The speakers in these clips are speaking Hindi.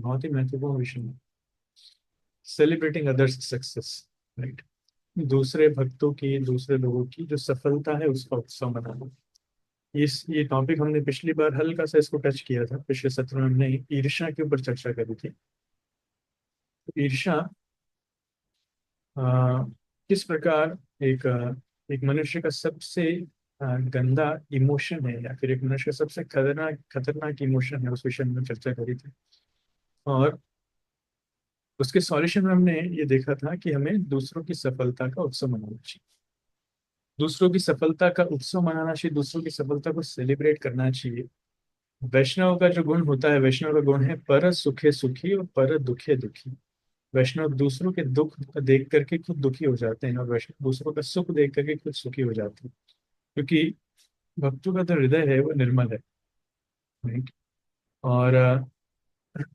बहुत ही महत्वपूर्ण विषय है, सेलिब्रेटिंग अदर्स सक्सेस, राइट। दूसरे भक्तों की, दूसरे लोगों की जो सफलता है उसका उत्सव मनाना। ये टॉपिक हमने पिछली बार हल्का सा इसको टच किया था, पिछले सत्र में हमने ईर्ष्या के ऊपर चर्चा करी थी। तो ईर्ष्या अ, किस प्रकार एक मनुष्य का सबसे गंदा इमोशन है, या फिर एक मनुष्य का सबसे खतरनाक खतरनाक इमोशन है, उस विषय में चर्चा करी थी। और उसके सॉल्यूशन में हमने ये देखा था कि हमें दूसरों की सफलता का उत्सव मनाना चाहिए। दूसरों की सफलता का उत्सव मनाना चाहिए, दूसरों की सफलता को सेलिब्रेट करना चाहिए। वैष्णव का जो गुण होता है, वैष्णव का गुण है पर सुखे सुखी और पर दुखे दुखी। वैष्णव दूसरों के दुख देख करके खुद दुखी हो जाते हैं, और वैष्णव दूसरों का सुख देख करके खुद सुखी हो जाते हैं। क्योंकि भक्तों का जो हृदय है वो निर्मल है, राइट। और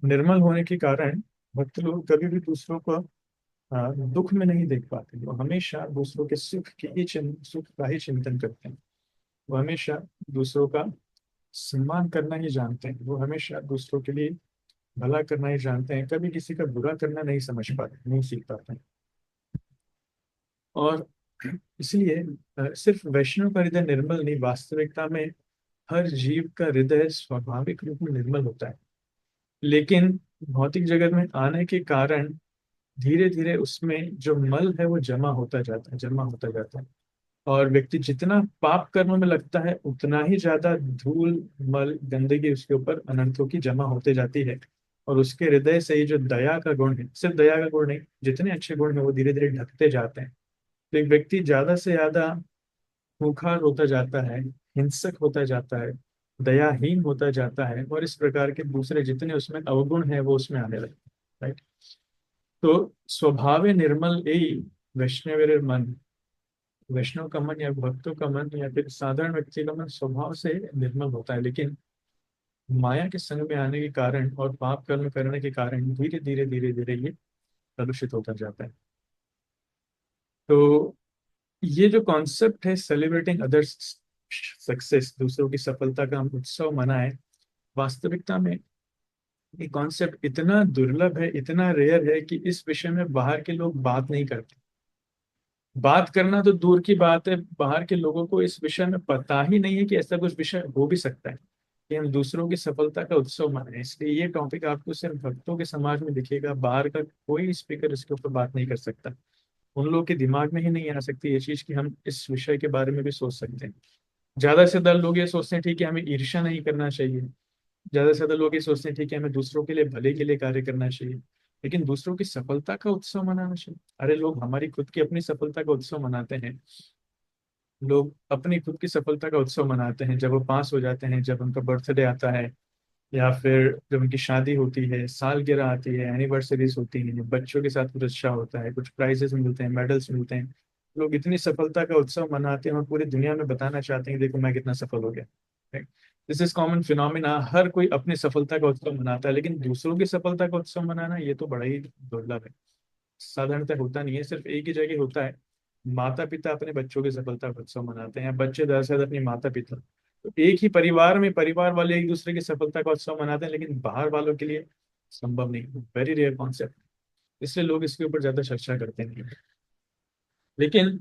निर्मल होने के कारण भक्त लोग कभी भी दूसरों को दुख में नहीं देख पाते। वो हमेशा दूसरों के सुख का ही चिंतन करते हैं। वो हमेशा दूसरों का सम्मान करना ही जानते हैं। वो हमेशा दूसरों के लिए भला करना ही जानते हैं, कभी किसी का बुरा करना नहीं समझ पाते, नहीं सीख पाते हैं। और इसलिए सिर्फ वैष्णव का हृदय निर्मल नहीं, वास्तविकता में हर जीव का हृदय स्वाभाविक रूप में निर्मल होता है। लेकिन भौतिक जगत में आने के कारण धीरे धीरे उसमें जो मल है वो जमा होता जाता है, जमा होता जाता है। और व्यक्ति जितना पाप कर्म में लगता है उतना ही ज्यादा धूल, मल, गंदगी उसके ऊपर अनंतों की जमा होते जाती है। और उसके हृदय से ही जो दया का गुण है, सिर्फ दया का गुण नहीं, जितने अच्छे गुण है वो धीरे धीरे ढकते जाते हैं। तो एक व्यक्ति ज्यादा से ज्यादा खूंखार होता जाता है, हिंसक होता जाता है, दयाहीन होता जाता है, और इस प्रकार के दूसरे जितने उसमें अवगुण है वो उसमें आने लगते हैं, राइट। तो स्वभाव निर्मल यही वैष्णव मन, वैष्णव का मन या भक्तों का मन या फिर साधारण व्यक्ति का मन स्वभाव से निर्मल होता है। लेकिन माया के संग में आने के कारण और पाप कर्म करने के कारण धीरे धीरे धीरे धीरे ये कलुषित होता जाता है। तो ये जो कॉन्सेप्ट है सेलिब्रेटिंग अदर्स सक्सेस, दूसरों की सफलता का हम उत्सव मनाएं, वास्तविकता में ये कॉन्सेप्ट इतना दुर्लभ है, इतना रेयर है कि इस विषय में बाहर के लोग बात नहीं करते। बात करना तो दूर की बात है, बाहर के लोगों को इस विषय में पता ही नहीं है कि ऐसा कुछ विषय हो भी सकता है कि हम दूसरों की सफलता का उत्सव मनाएं। इसलिए ये टॉपिक आपको सिर्फ भक्तों के समाज में दिखेगा, बाहर का कोई स्पीकर इसके ऊपर बात नहीं कर सकता। उन लोगों के दिमाग में ही नहीं आ सकती ये चीज कि हम इस विषय के बारे में भी सोच सकते हैं। ज्यादा से ज्यादा लोग ये सोचते हैं ठीक है हमें ईर्ष्या नहीं करना चाहिए। ज्यादा से ज्यादा लोग ये सोचते हैं ठीक है हमें दूसरों के लिए भले के लिए कार्य करना चाहिए। लेकिन दूसरों की सफलता का उत्सव मनाना चाहिए? अरे लोग हमारी खुद की अपनी सफलता का उत्सव मनाते हैं। लोग अपनी खुद की सफलता का उत्सव मनाते हैं जब वो पास हो जाते हैं, जब उनका बर्थडे आता है, या फिर जब उनकी शादी होती है, सालगिरह आती है, एनिवर्सरीज होती हैं, बच्चों के साथ कुछ अच्छा होता है, कुछ प्राइजेस मिलते हैं, मेडल्स मिलते हैं। लोग इतनी सफलता का उत्सव मनाते हैं और पूरी दुनिया में बताना चाहते हैं देखो मैं कितना सफल हो गया। दिस इज कॉमन फिनोमिना, हर कोई अपनी सफलता का उत्सव मनाता है, लेकिन दूसरों की सफलता का उत्सव मनाना ये तो बड़ा ही दुर्लभ है। साधारणतः होता नहीं है, सिर्फ एक ही जगह होता है। माता पिता अपने बच्चों की सफलता का उत्सव मनाते हैं, बच्चे दरअसल अपनी माता पिता। तो एक ही परिवार में परिवार वाले एक दूसरे की सफलता का उत्सव मनाते हैं, लेकिन बाहर वालों के लिए संभव नहीं, वेरी रेयर कॉन्सेप्ट। इसलिए लोग इसके ऊपर ज्यादा चर्चा करते नहीं। लेकिन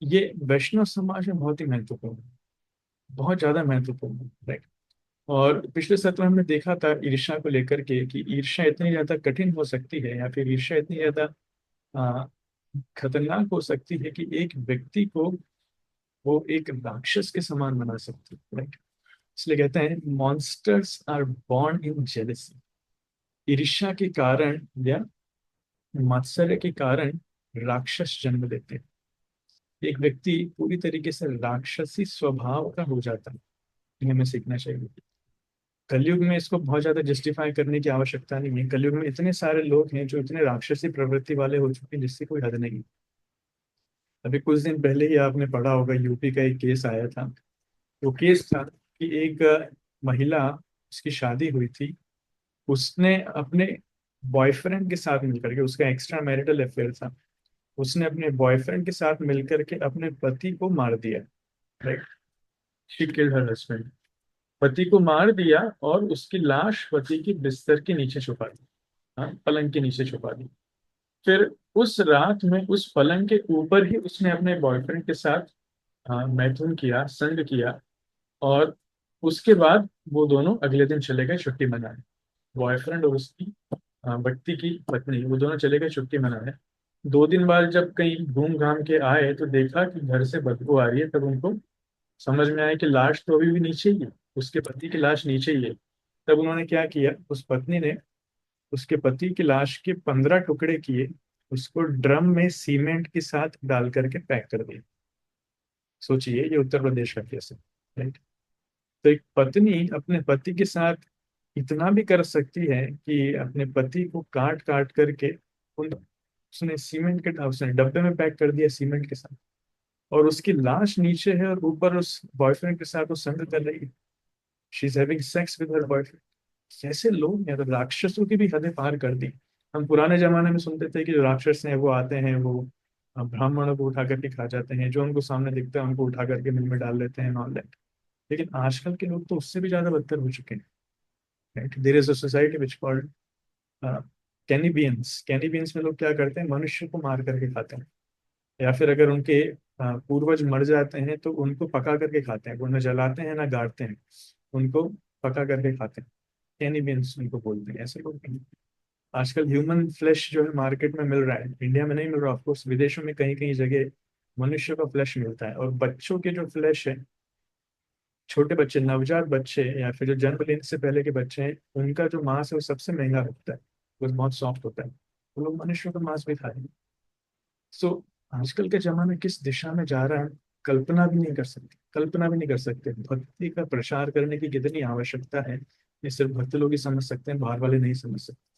ये वैष्णव समाज में बहुत ही महत्वपूर्ण है, बहुत ज्यादा महत्वपूर्ण है, राइट। और पिछले सत्र में हमने देखा था ईर्ष्या को लेकर के कि ईर्ष्या इतनी ज्यादा कठिन हो सकती है, या फिर ईर्ष्या इतनी ज्यादा आ, खतरनाक हो सकती है कि एक व्यक्ति को वो एक राक्षस के समान बना सकती है, राइट। इसलिए कहते हैं monsters are born in jealousy. ईर्ष्या के कारण या मात्सर्य के कारण राक्षस जन्म लेते हैं। एक व्यक्ति पूरी तरीके से राक्षसी स्वभाव का हो जाता है, ये हमें सीखना चाहिए। कलयुग में इसको बहुत ज्यादा जस्टिफाई करने की आवश्यकता नहीं है। कलयुग में इतने सारे लोग हैं जो इतने राक्षसी प्रवृत्ति वाले हो चुके हैं जिससे कोई हद नहीं। अभी कुछ दिन पहले ही आपने पढ़ा होगा, यूपी का एक केस आया था। वो केस था कि एक महिला, उसकी शादी हुई थी, उसने अपने बॉयफ्रेंड के साथ मिलकर के, उसका एक्स्ट्रा मैरिटल अफेयर था, उसने अपने बॉयफ्रेंड के साथ मिलकर के अपने पति को मार दिया, right. She killed her husband. पति को मार दिया और उसकी लाश पति की बिस्तर के नीचे छुपा दी। हाँ, पलंग के नीचे छुपा दी। फिर उस रात में उस पलंग के ऊपर ही उसने अपने बॉयफ्रेंड के साथ मैथुन किया, संग किया। और उसके बाद वो दोनों अगले दिन चले गए छुट्टी मनाने। बॉयफ्रेंड और उसकी बट्टी की पत्नी, वो दोनों चले गए छुट्टी मनाने। 2 दिन बाद जब कहीं घूम घाम के आए तो देखा कि घर से बदबू आ रही है। तब उनको समझ में आया कि लाश तो अभी भी नीचे ही है, उसके पति की लाश नीचे ही है। तब उन्होंने क्या किया, उस पत्नी ने उसके पति की लाश के 15 टुकड़े किए, उसको ड्रम में सीमेंट के साथ डाल करके पैक कर दिया। सोचिए, ये उत्तर प्रदेश का केस है, राइट। तो एक पत्नी अपने पति के साथ इतना भी कर सकती है कि अपने पति को काट काट करके उन उसने सीमेंट के उसने डब्बे में पैक कर दिया सीमेंट के साथ, और उसकी लाश नीचे है और ऊपर उस बॉयफ्रेंड के साथ वो संग कर रही है। She is having sex with her boyfriend. कैसे लोग हैं, तो राक्षसों की भी हदें पार कर दी। हम पुराने जमाने में सुनते थे कि जो राक्षस हैं वो आते हैं, वो ब्राह्मणों को उठा करके खा जाते हैं, जो उनको सामने दिखता है उनको उठा करके मिल में डाल लेते हैं, ऑल दैट। लेकिन आजकल के लोग तो उससे भी ज्यादा बदतर हो चुके हैं, right. There is a society which called cannibals. Cannibals में लोग क्या करते हैं, मनुष्य को मार करके खाते हैं, या फिर अगर उनके पूर्वज मर जाते हैं तो उनको पका करके खाते हैं। वो न जलाते हैं ना गाड़ते हैं, उनको पका करके खाते हैं। कैनिबियंस उनको बोलते हैं, ऐसे लोग हैं। आजकल ह्यूमन फ्लेश जो है मार्केट में मिल रहा है, इंडिया में नहीं मिल रहा, ऑफकोर्स विदेशों में कहीं कहीं जगह मनुष्य का फ्लैश मिलता है। और बच्चों के जो फ्लैश है, छोटे बच्चे, नवजात बच्चे, या फिर जो जन्म लेने से पहले के बच्चे हैं, उनका जो मांस है वो सबसे महंगा होता है, वो बहुत सॉफ्ट होता है। वो लोग मनुष्यों का मांस भी खाएंगे। सो आजकल के जमाना किस दिशा में जा रहा है, कल्पना भी नहीं कर सकते, कल्पना भी नहीं कर सकते। भक्ति का प्रचार करने की कितनी आवश्यकता है, ये सिर्फ भक्त लोग ही समझ सकते हैं, बाहर वाले नहीं समझ सकते।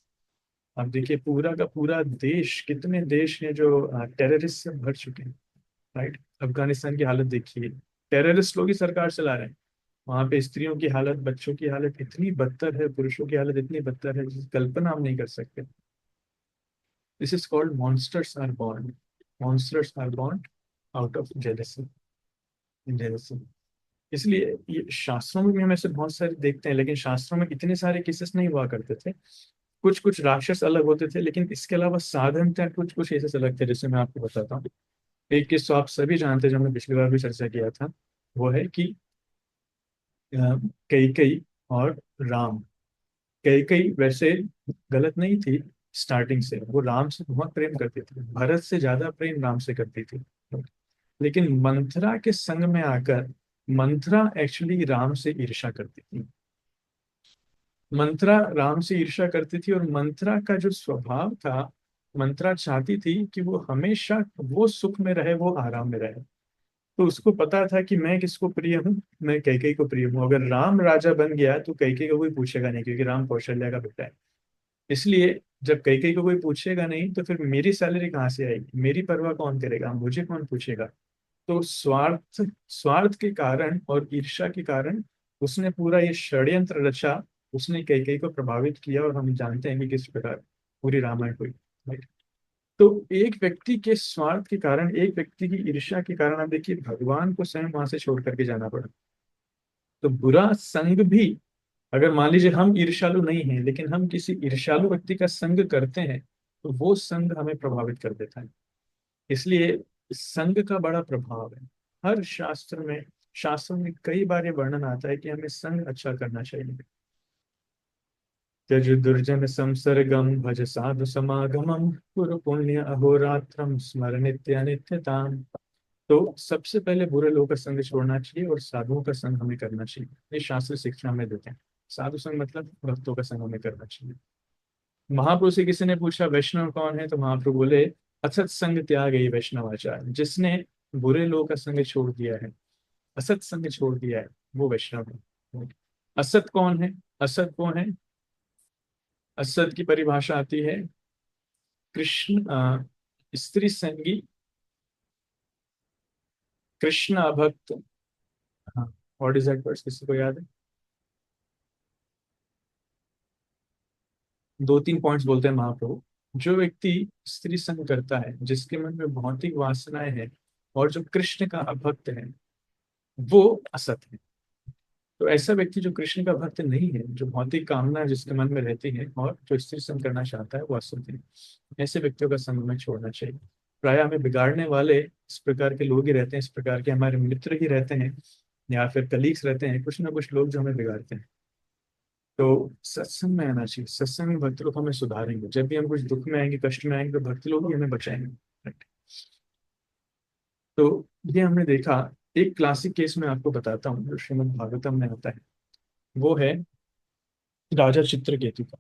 आप देखिए, पूरा का पूरा देश, कितने देश हैं जो टेररिस्ट से भर चुके हैं, राइट। अफगानिस्तान की हालत देखिए, टेररिस्ट लोग ही सरकार चला रहे हैं। वहां पे स्त्रियों की हालत, बच्चों की हालत इतनी बदतर है, पुरुषों की हालत इतनी बदतर है जिसकी कल्पना हम नहीं कर सकते। This is called monsters are born. Monsters are born out of jealousy, jealousy. इसलिए ये शास्त्रों में भी हम ऐसे बहुत सारे देखते हैं, लेकिन शास्त्रों में इतने सारे केसेस नहीं हुआ करते थे। कुछ कुछ राक्षस अलग होते थे, लेकिन इसके अलावा साधन थे कुछ कुछ केसेस अलग थे, जैसे मैं आपको बताता हूँ। एक केस तो आप सभी जानते हैं, जो हमने पिछली बार भी चर्चा किया था। वो है कि कैकेयी और राम। कैकेयी वैसे गलत नहीं थी, स्टार्टिंग से वो राम से बहुत प्रेम करती थी, भरत से ज्यादा प्रेम राम से करती थी। लेकिन मंथरा के संग में आकर मंथरा एक्चुअली राम से ईर्ष्या करती थी। मंथरा राम से ईर्ष्या करती थी, और मंथरा का जो स्वभाव था, मंथरा चाहती थी कि वो हमेशा वो सुख में रहे, वो आराम में रहे। तो उसको पता था कि मैं किसको प्रिय हूँ, मैं कैकेयी को प्रिय हूँ। अगर राम राजा बन गया तो कैकेयी को कोई पूछेगा नहीं, क्योंकि राम कौशल्या का बेटा है। इसलिए जब कैकेयी को कोई पूछेगा नहीं तो फिर मेरी सैलरी कहाँ से आएगी, मेरी परवाह कौन करेगा, मुझे कौन पूछेगा। तो स्वार्थ, स्वार्थ के कारण और ईर्ष्या के कारण उसने पूरा ये षड्यंत्र रचा। उसने कैकेयी को प्रभावित किया, और हम जानते हैं कि किस प्रकार पूरी रामायण हुई, right? तो एक व्यक्ति के स्वार्थ के कारण, एक व्यक्ति की ईर्ष्या के कारण, आप देखिए भगवान को स्वयं वहां से छोड़ करके जाना पड़ा। तो बुरा संग भी, अगर मान लीजिए हम ईर्ष्यालु नहीं हैं लेकिन हम किसी ईर्ष्यालु व्यक्ति का संग करते हैं, तो वो संग हमें प्रभावित कर देता है। इसलिए संग का बड़ा प्रभाव है। हर शास्त्र में, शास्त्रों में कई बार ये वर्णन आता है कि हमें संग अच्छा करना चाहिए। त्यज दुर्जन संसर्गम भज साधु समागमम कुरु पुण्य अहोरात्रम स्मर नित्य नित्यताम। तो सबसे पहले बुरे लोगों का संग छोड़ना चाहिए और साधुओं का संग हमें करना चाहिए, ये शास्त्र शिक्षा में देते हैं। साधु संग मतलब भक्तों का संग हमें करना चाहिए। महाप्रभु से किसी ने पूछा वैष्णव कौन है, तो महाप्रभु बोले असत संग त्याग ये वैष्णव आचार। जिसने बुरे लोगों का संग छोड़ दिया है, असत संग छोड़ दिया है, वो वैष्णव है। असत कौन है, असत कौन है, असत की परिभाषा आती है कृष्ण स्त्री संगी, कृष्ण अभक्त। हाँ, व्हाट इज दैट वर्ड, किसी को याद है? 2-3 पॉइंट्स बोलते हैं महाप्रभु। जो व्यक्ति स्त्री संग करता है, जिसके मन में भौतिक वासनाएं हैं, और जो कृष्ण का अभक्त है, वो असत है। तो ऐसा व्यक्ति जो कृष्ण का भक्त नहीं है, जो भौतिक कामना जिसके मन में रहती है और जो स्त्री संग करना चाहता है, वो असुर है। ऐसे व्यक्तियों का संग में छोड़ना चाहिए। प्राय हमें बिगाड़ने वाले इस प्रकार के लोग ही रहते हैं, इस प्रकार के हमारे मित्र ही रहते हैं, या फिर कलीग्स रहते हैं, कुछ ना कुछ लोग जो हमें बिगाड़ते हैं। तो सत्संग में आना चाहिए। सत्संग में भक्त लोग हमें सुधारेंगे। जब भी हम कुछ दुख में आएंगे, कष्ट में आएंगे, तो भक्त लोग ही हमें बचाएंगे। Right? तो ये हमने देखा। एक क्लासिक केस में आपको बताता हूँ जो श्रीमद् भागवतम में आता है। वो है राजा चित्रकेतु का।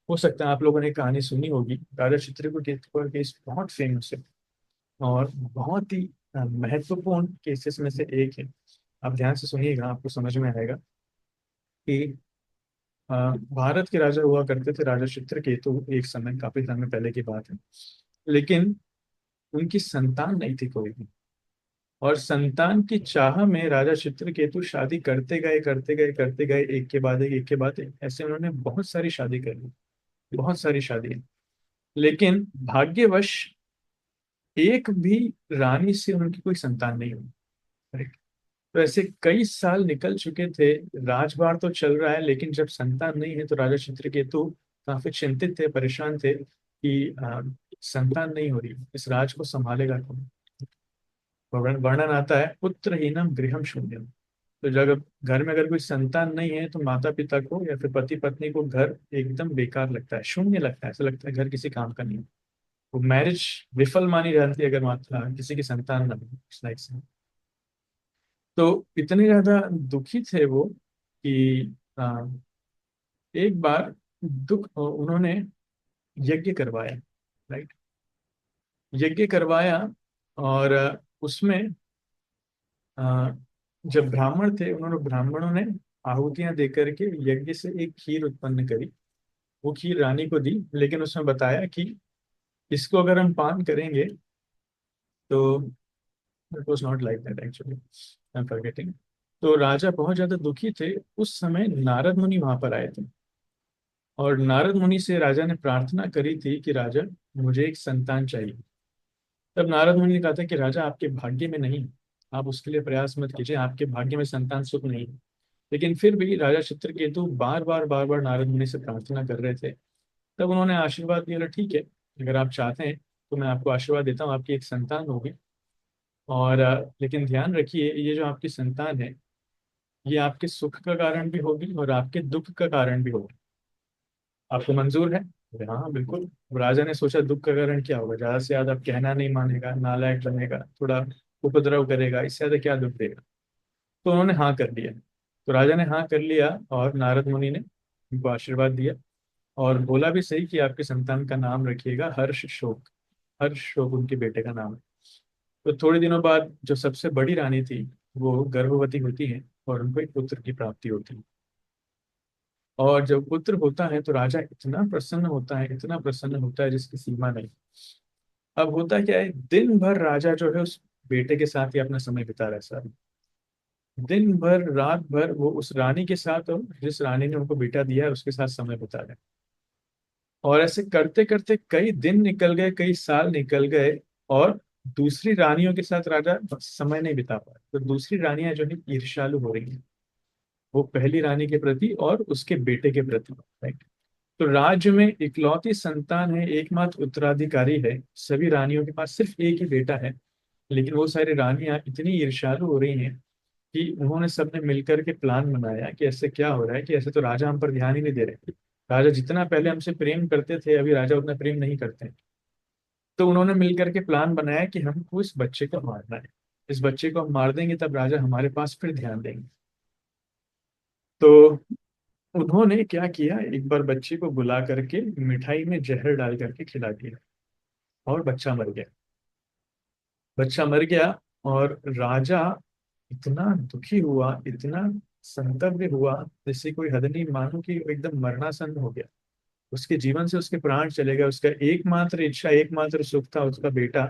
हो सकता है आप लोगों ने कहानी सुनी होगी। राजा चित्रकेतु का केस बहुत फेमस है और बहुत ही महत्वपूर्ण केसेस में से एक है। आप ध्यान से सुनिएगा, आपको समझ में आएगा कि अ, भारत के राजा हुआ करते थे राजा चित्रकेतु, एक समय, काफी समय पहले की बात है। लेकिन उनकी संतान नहीं थी कोई भी। और संतान की चाह में राजा चित्रकेतु शादी करते गए, करते गए, करते गए, एक के बाद एक, ऐसे उन्होंने बहुत सारी शादी कर ली, बहुत सारी शादी। लेकिन भाग्यवश एक भी रानी से उनकी कोई संतान नहीं हुई। Correct? तो ऐसे कई साल निकल चुके थे, राजभार तो चल रहा है, लेकिन जब संतान नहीं है तो राजा चित्रकेतु काफी चिंतित थे, परेशान थे कि संतान नहीं हो रही, इस राज को संभालेगा कौन। वर्णन आता है, पुत्रहीनम गृहम शून्यम। तो जब घर में अगर कोई संतान नहीं है तो माता पिता को या फिर पति पत्नी को घर एकदम बेकार लगता है, शून्य लगता है, ऐसा लगता है घर किसी काम का नहीं है। वो मैरिज विफल मानी जाती है अगर माता किसी की संतान ना हो, इस लाइक से। तो इतने ज्यादा दुखी थे वो कि एक बार दुख उन्होंने यज्ञ करवाया। राइट। यज्ञ करवाया और उसमें अ, जब ब्राह्मण थे, उन्होंने ब्राह्मणों ने आहुतियां देकर के यज्ञ से एक खीर उत्पन्न करी। वो खीर रानी को दी, लेकिन उसमें बताया कि इसको अगर हम पान करेंगे तो it was not like that actually, I am forgetting. तो राजा बहुत ज्यादा दुखी थे। उस समय नारद मुनि वहां पर आए थे और नारद मुनि से राजा ने प्रार्थना करी थी कि राजा, मुझे एक संतान चाहिए। तब नारद मुनि ने कहा था कि राजा, आपके भाग्य में नहीं, आप उसके लिए प्रयास मत कीजिए, आपके भाग्य में संतान सुख नहीं है। लेकिन फिर भी राजा चित्रकेतु बार बार नारद मुनि से प्रार्थना कर रहे थे। तब उन्होंने आशीर्वाद दिया, ठीक है, अगर आप चाहते हैं तो मैं आपको आशीर्वाद देता हूँ, आपकी एक संतान होगी। और लेकिन ध्यान रखिए, ये जो आपकी संतान है, ये आपके सुख का कारण भी होगी और आपके दुख का कारण भी होगी। आपको मंजूर है? बोले, हाँ हाँ, बिल्कुल। राजा ने सोचा दुख का कारण क्या होगा, ज्यादा से ज्यादा अब कहना नहीं मानेगा, नालायक बनेगा, थोड़ा उपद्रव करेगा, इससे ज्यादा क्या दुख देगा। तो उन्होंने हाँ कर दिया। तो राजा ने हाँ कर लिया और नारद मुनि ने उनको आशीर्वाद दिया और बोला भी सही कि आपके संतान का नाम रखिएगा हर्ष शोक। हर्ष शोक उनके बेटे का नाम है। तो थोड़े दिनों बाद जो सबसे बड़ी रानी थी, वो गर्भवती होती है और उनको एक पुत्र की प्राप्ति होती है। और जब पुत्र होता है तो राजा इतना प्रसन्न होता है, इतना प्रसन्न होता है जिसकी सीमा नहीं। अब होता क्या है, दिन भर राजा जो है उस बेटे के साथ ही अपना समय बिता रहा है सारा। दिन भर रात भर वो उस रानी के साथ, और जिस रानी ने उनको बेटा दिया है उसके साथ समय बिता रहे हैं। और ऐसे करते करते कई दिन निकल गए, कई साल निकल गए, और दूसरी रानियों के साथ राजा समय नहीं बिता पाया। तो दूसरी रानियां जो है ईर्ष्यालु हो रही हैं, वो पहली रानी के प्रति और उसके बेटे के प्रति। राइट। तो राज्य में इकलौती संतान है, एकमात्र उत्तराधिकारी है, सभी रानियों के पास सिर्फ एक ही बेटा है। लेकिन वो सारी रानियां इतनी ईर्ष्यालु हो रही हैं कि उन्होंने सबने मिलकर के प्लान बनाया कि ऐसे क्या हो रहा है, कि ऐसे तो राजा हम पर ध्यान ही नहीं दे रहे। राजा जितना पहले हमसे प्रेम करते थे, अभी राजा उतना प्रेम नहीं करते हैं। तो उन्होंने मिलकर के प्लान बनाया कि हमको इस बच्चे को मारना है। इस बच्चे को हम मार देंगे तब राजा हमारे पास फिर ध्यान देंगे। तो उन्होंने क्या किया, एक बार बच्चे को बुला करके मिठाई में जहर डाल करके खिला दिया और बच्चा मर गया। बच्चा मर गया और राजा इतना दुखी हुआ, इतना संतप्त हुआ, जैसे कोई हद नहीं, मानो कि वो एकदम मरणासन्न हो गया। उसके जीवन से उसके प्राण चले गए। उसका एकमात्र इच्छा, एकमात्र सुख था उसका बेटा,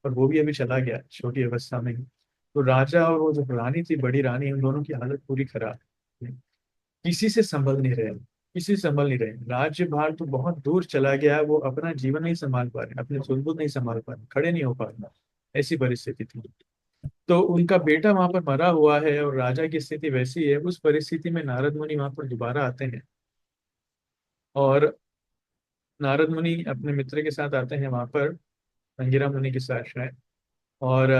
और वो भी अभी चला गया छोटी अवस्था में ही। तो राजा और वो जो रानी थी, बड़ी रानी, उन दोनों की हालत पूरी खराब। किसी से संभल नहीं रहे, किसी से संभल नहीं रहे। राज्यभार तो बहुत दूर चला गया, वो अपना जीवन नहीं संभाल पा रहे, अपने सुख दुख नहीं संभाल पा रहे, खड़े नहीं हो पा रहे, ऐसी परिस्थिति थी। तो उनका बेटा वहां पर मरा हुआ है और राजा की स्थिति वैसी है। उस परिस्थिति में नारद मुनि वहां पर दोबारा आते हैं, और नारद मुनि अपने मित्र के साथ आते हैं वहां पर, अंगिरा मुनि के साथ शायद। और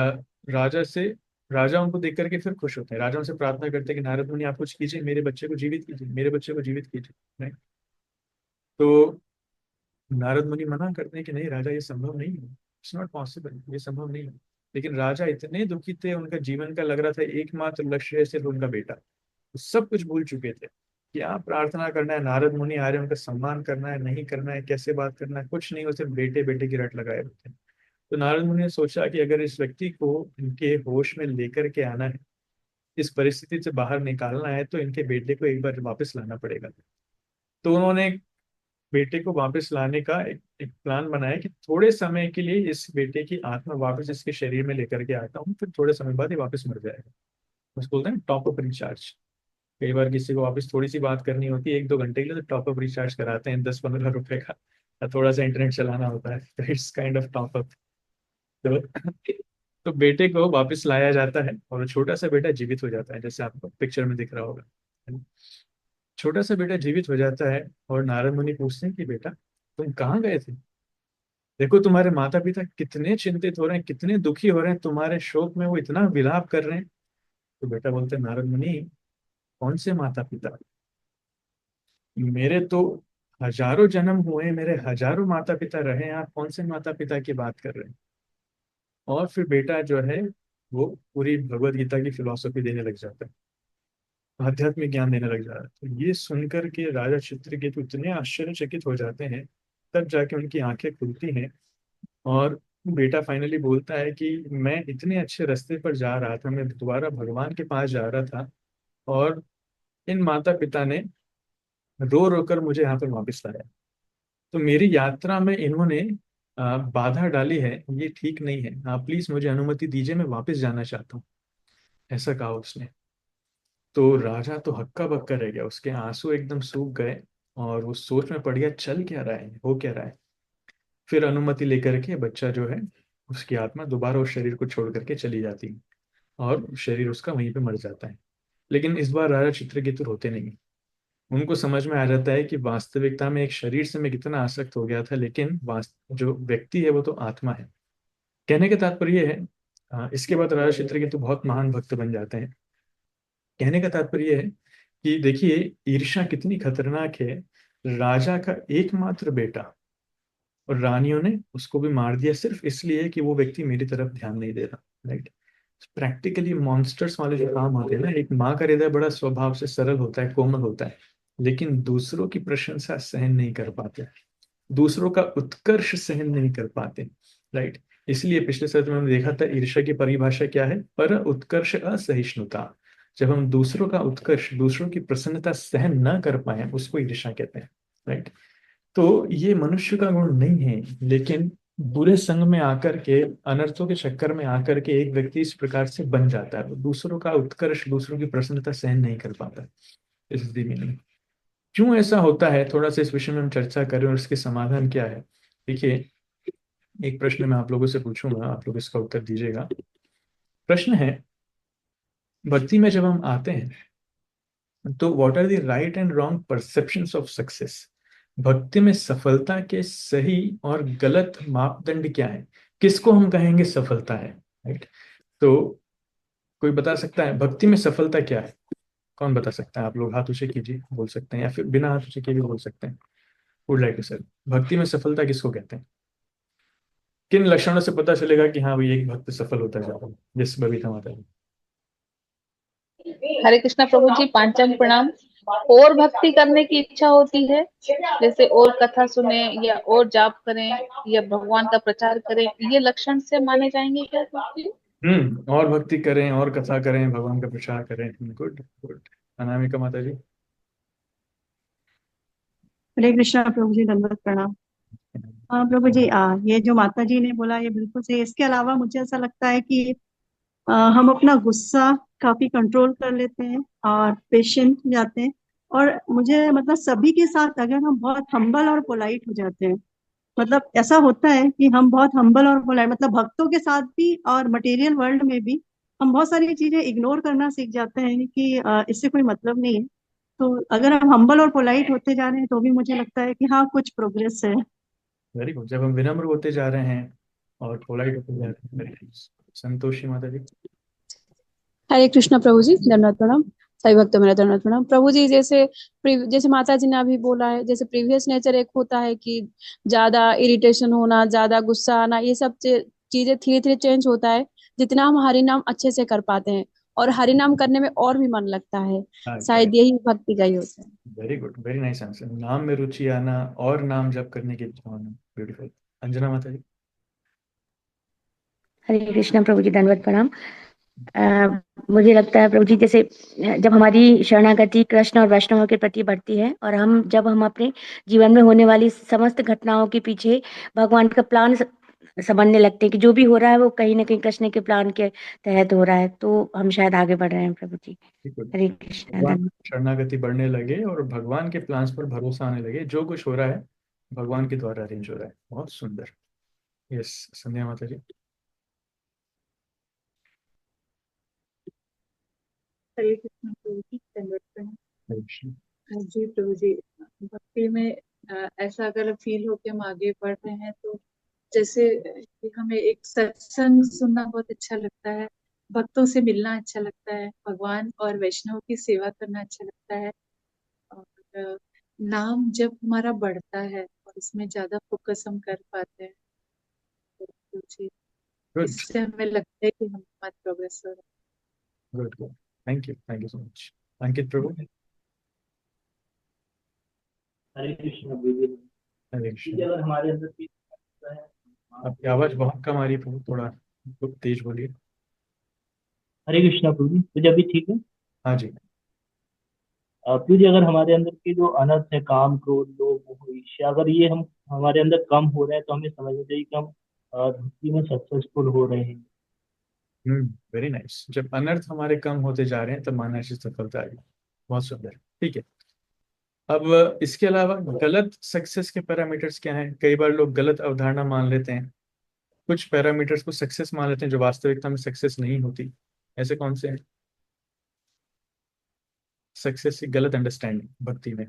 राजा से राजा उनको देख करके फिर खुश होते हैं। राजा उनसे प्रार्थना करते हैं कि नारद मुनि आप कुछ कीजिए, मेरे बच्चे को जीवित कीजिए, मेरे बच्चे को जीवित कीजिए। नहीं, तो नारद मुनि मना करते हैं कि नहीं राजा, ये संभव नहीं है, इट्स नॉट पॉसिबल, ये संभव नहीं है। लेकिन राजा इतने दुखी थे, उनका जीवन का लग रहा था एकमात्र लक्ष्य है सिर्फ उनका बेटा। वो सब कुछ भूल चुके थे, क्या प्रार्थना करना है, नारद मुनि आ रहे हैं, उनका सम्मान करना है नहीं करना है, कैसे बात करना है, कुछ नहीं, वो सिर्फ बेटे बेटे की रट लगाए हुए थे। तो नारद मुनि ने सोचा कि अगर इस व्यक्ति को इनके होश में लेकर के आना है, इस परिस्थिति से बाहर निकालना है, तो इनके बेटे को एक बार वापस लाना पड़ेगा। तो उन्होंने बेटे को वापस लाने का एक प्लान बनाया कि थोड़े समय के लिए इस बेटे की आत्मा वापस इसके शरीर में लेकर के आता हूँ, फिर थोड़े समय बाद ये वापस मर जाएगा। उसको बोलते हैं टॉप अप रिचार्ज। कई बार किसी को वापस थोड़ी सी बात करनी होती है 1-2 घंटे के लिए, तो टॉप अप रिचार्ज कराते हैं 10-15 रुपए का, या थोड़ा सा इंटरनेट चलाना होता है, तो it's kind of top up. तो तो बेटे को वापस लाया जाता है और छोटा सा बेटा जीवित हो जाता है, जैसे आपको पिक्चर में दिख रहा होगा, है ना? छोटा सा बेटा जीवित हो जाता है, और नारद मुनि पूछते हैं कि बेटा तुम कहाँ गए थे? देखो तुम्हारे माता पिता कितने चिंतित हो रहे हैं, कितने दुखी हो रहे हैं, तुम्हारे शोक में वो इतना विलाप कर रहे हैं। तो बेटा बोलते हैं नारद मुनि, कौन से माता पिता? मेरे तो हजारों जन्म हुए, मेरे हजारों माता पिता रहे हैं, आप कौन से माता पिता की बात कर रहे हैं? और फिर बेटा जो है वो पूरी भगवत गीता की फिलॉसफी देने लग जाता है, आध्यात्मिक ज्ञान देने लग जाता है। तो ये सुनकर के राजा चित्रकेतु इतने आश्चर्यचकित हो जाते हैं, तब जाके उनकी आंखें खुलती हैं। और बेटा फाइनली बोलता है कि मैं इतने अच्छे रास्ते पर जा रहा था, मैं दोबारा भगवान के पास जा रहा था, और इन माता पिता ने रो रो कर मुझे यहाँ पर वापस लाया। तो मेरी यात्रा में इन्होंने बाधा डाली है, ये ठीक नहीं है, आप प्लीज मुझे अनुमति दीजिए, मैं वापस जाना चाहता हूँ। ऐसा कहा उसने। तो राजा तो हक्का बक्का रह गया, उसके आंसू एकदम सूख गए, और वो सोच में पड़ गया चल क्या रहा है, हो क्या रहा है। फिर अनुमति लेकर के बच्चा जो है, उसकी आत्मा दोबारा उस शरीर को छोड़ करके चली जाती है, और शरीर उसका वहीं पे मर जाता है। लेकिन इस बार राजा चित्रकेतु रोते नहीं। उनको समझ में आ जाता है कि वास्तविकता में एक शरीर से मैं कितना आसक्त हो गया था, लेकिन जो व्यक्ति है वो तो आत्मा है। कहने का तात्पर्य है, इसके बाद राजा चित्रकेतु बहुत महान भक्त बन जाते हैं। कहने का तात्पर्य है कि देखिए ईर्ष्या कितनी खतरनाक है। राजा का एकमात्र बेटा, और रानियों ने उसको भी मार दिया सिर्फ इसलिए कि वो व्यक्ति मेरी तरफ ध्यान नहीं दे रहा। राइट। प्रैक्टिकली मॉन्स्टर्स वाले जो काम होते हैं ना, एक माँ का हृदय बड़ा स्वभाव से सरल होता है, कोमल होता है, लेकिन दूसरों की प्रशंसा सहन नहीं कर पाते, दूसरों का उत्कर्ष सहन नहीं कर पाते। राइट। इसलिए पिछले सत्र में हमने देखा था ईर्ष्या की परिभाषा क्या है, पर उत्कर्ष असहिष्णुता। जब हम दूसरों का उत्कर्ष, दूसरों की प्रसन्नता सहन न कर पाए, उसको ईर्ष्या कहते हैं। राइट। तो ये मनुष्य का गुण नहीं है, लेकिन बुरे संग में आकर के, अनर्थों के चक्कर में आकर के एक व्यक्ति इस प्रकार से बन जाता है, वो दूसरों का उत्कर्ष, दूसरों की प्रसन्नता सहन नहीं कर पाता। इस स्थिति में क्यों ऐसा होता है, थोड़ा सा इस विषय में हम चर्चा करें और इसके समाधान क्या है। देखिए, एक प्रश्न मैं आप लोगों से पूछूंगा, आप लोग इसका उत्तर दीजिएगा। प्रश्न है, भक्ति में जब हम आते हैं तो what are the right and wrong perceptions of success? Bhakti में सफलता के सही और गलत मापदंड क्या है? किसको हम कहेंगे सफलता है? राइट। तो कोई बता सकता है भक्ति में सफलता क्या है? कौन बता सकता है? आप लोग हाथ ऊंचे कीजिए, बोल सकते हैं, या फिर बिना हाथ ऊंचे किए भी बोल सकते हैं। वुड लाइक टू सर, भक्ति में सफलता किसको कहते हैं? किन लक्षणों से पता चलेगा कि हाँ भाई एक भक्त सफल होता जा रहा है? जैसे बबीता माता जी। हरे कृष्णा प्रभु जी, पांचम प्रणाम। और भक्ति करने की इच्छा होती है, जैसे और कथा सुने या और जाप करें या भगवान का प्रचार करें, ये लक्षण से माने जाएंगे क्या प्रभु जी? और भक्ति करें, और कथा करें, भगवान का प्रचार करें। Good good. अनामिका माता जी। हरे कृष्णा प्रभु जी, दंडवत प्रणाम। हाँ प्रभु जी, ये जो माता जी ने बोला ये बिल्कुल सही है। इसके अलावा मुझे ऐसा लगता है कि हम अपना गुस्सा काफी कंट्रोल कर लेते हैं और पेशेंट हो जाते हैं। और मुझे मतलब सभी के साथ अगर हम बहुत हम्बल और पोलाइट हो जाते हैं, मतलब ऐसा होता है कि हम बहुत हम्बल और पोलाइट, मतलब भक्तों के साथ भी और मटेरियल वर्ल्ड में भी हम बहुत सारी चीजें इग्नोर करना सीख जाते हैं कि इससे कोई मतलब नहीं है। तो अगर हम हम्बल और पोलाइट होते जा रहे हैं तो भी मुझे लगता है कि हाँ, कुछ प्रोग्रेस है। Very good. जब हम विनम्र होते जा रहे हैं और पोलाइट होते जा रहे हैं, वेरी नाइस। संतोषी माता जी। हरे कृष्णा प्रभु जी, दंडवत प्रणाम। सभी भक्तों मेरा दंडवत प्रणाम प्रभु जी। जैसे माता जी ने अभी बोला है, जैसे प्रीवियस नेचर एक होता है कि ज्यादा इरिटेशन होना, ज्यादा गुस्सा आना, ये सब चीजें धीरे धीरे चेंज होता है जितना हम हरि नाम अच्छे से कर पाते हैं, और हरि नाम करने में और भी मन लगता है। शायद यही भक्ति का ही होता है। Very good, very nice answer. नाम में रुचि आना और नाम जप करने की इच्छा होना, ब्यूटीफुल। अंजना माता जी। हरे कृष्णा प्रभु जी, दंडवत प्रणाम। मुझे लगता है प्रभु जी, जैसे जब हमारी शरणागति कृष्ण और वैष्णव के प्रति बढ़ती है, और जब हम अपने जीवन में होने वाली समस्त घटनाओं के पीछे भगवान का प्लान समझने लगते हैं कि जो भी हो रहा है वो कहीं ना कहीं कृष्ण के प्लान के तहत हो रहा है, तो हम शायद आगे बढ़ रहे हैं प्रभु जी। बिल्कुल। हरे कृष्णा, भगवान धन्यवाद। शरणागति बढ़ने लगे और भगवान के प्लान्स पर भरोसा आने लगे। जो कुछ हो रहा है भगवान के द्वारा अरेंज हो रहा है। बहुत सुंदर। यस, संध्या माता जी। हरे कृष्ण प्रभु जी, दंडवत प्रणाम। हरे कृष्ण। जी प्रभु जी, भक्ति में ऐसा अगर फील हो कि हम आगे बढ़ रहे हैं, तो जैसे कि हमें एक सत्संग सुनना बहुत अच्छा लगता है, भक्तों से मिलना अच्छा लगता है, भगवान और वैष्णव की सेवा करना अच्छा लगता है, और नाम जब हमारा बढ़ता है और इसमें ज्यादा फोकस हम कर पाते हैं, तो जी, गुड, इससे हमें लगता है कि हम हमारी प्रोग्रेस हो रहा good, good. Thank you so much. Ankit Prabhu. Hare Krishna Prabhu. Hare क्योंकि कृष्ण। अगर हमारे अंदर की है, आपकी आवाज बहुत कम आ रही है प्रभु, थोड़ा तेज बोलिए। हरे कृष्णा प्रभु जी, तो जब भी ठीक है। हाँ जी। प्रभु जी, अगर हमारे अंदर की जो अनर्थ है, काम क्रोध लोभ मोह ईर्ष्या, अगर ये हम हमारे अंदर कम हो रहे हैं, तो हमें समझना चाहिए कि हम भक्ति में सक्सेसफुल हो रहे हैं। Very nice. जब अनर्थ हमारे कम होते जा रहे हैं तब मानसिक सफलता आएगी। बहुत सुंदर। ठीक है। अब इसके अलावा गलत सक्सेस के पैरामीटर्स क्या हैं? कई बार लोग गलत अवधारणा मान लेते हैं, कुछ पैरामीटर्स को सक्सेस मान लेते हैं जो वास्तविकता में सक्सेस नहीं होती। ऐसे कौन से हैं सक्सेस की गलत अंडरस्टैंडिंग भक्ति में?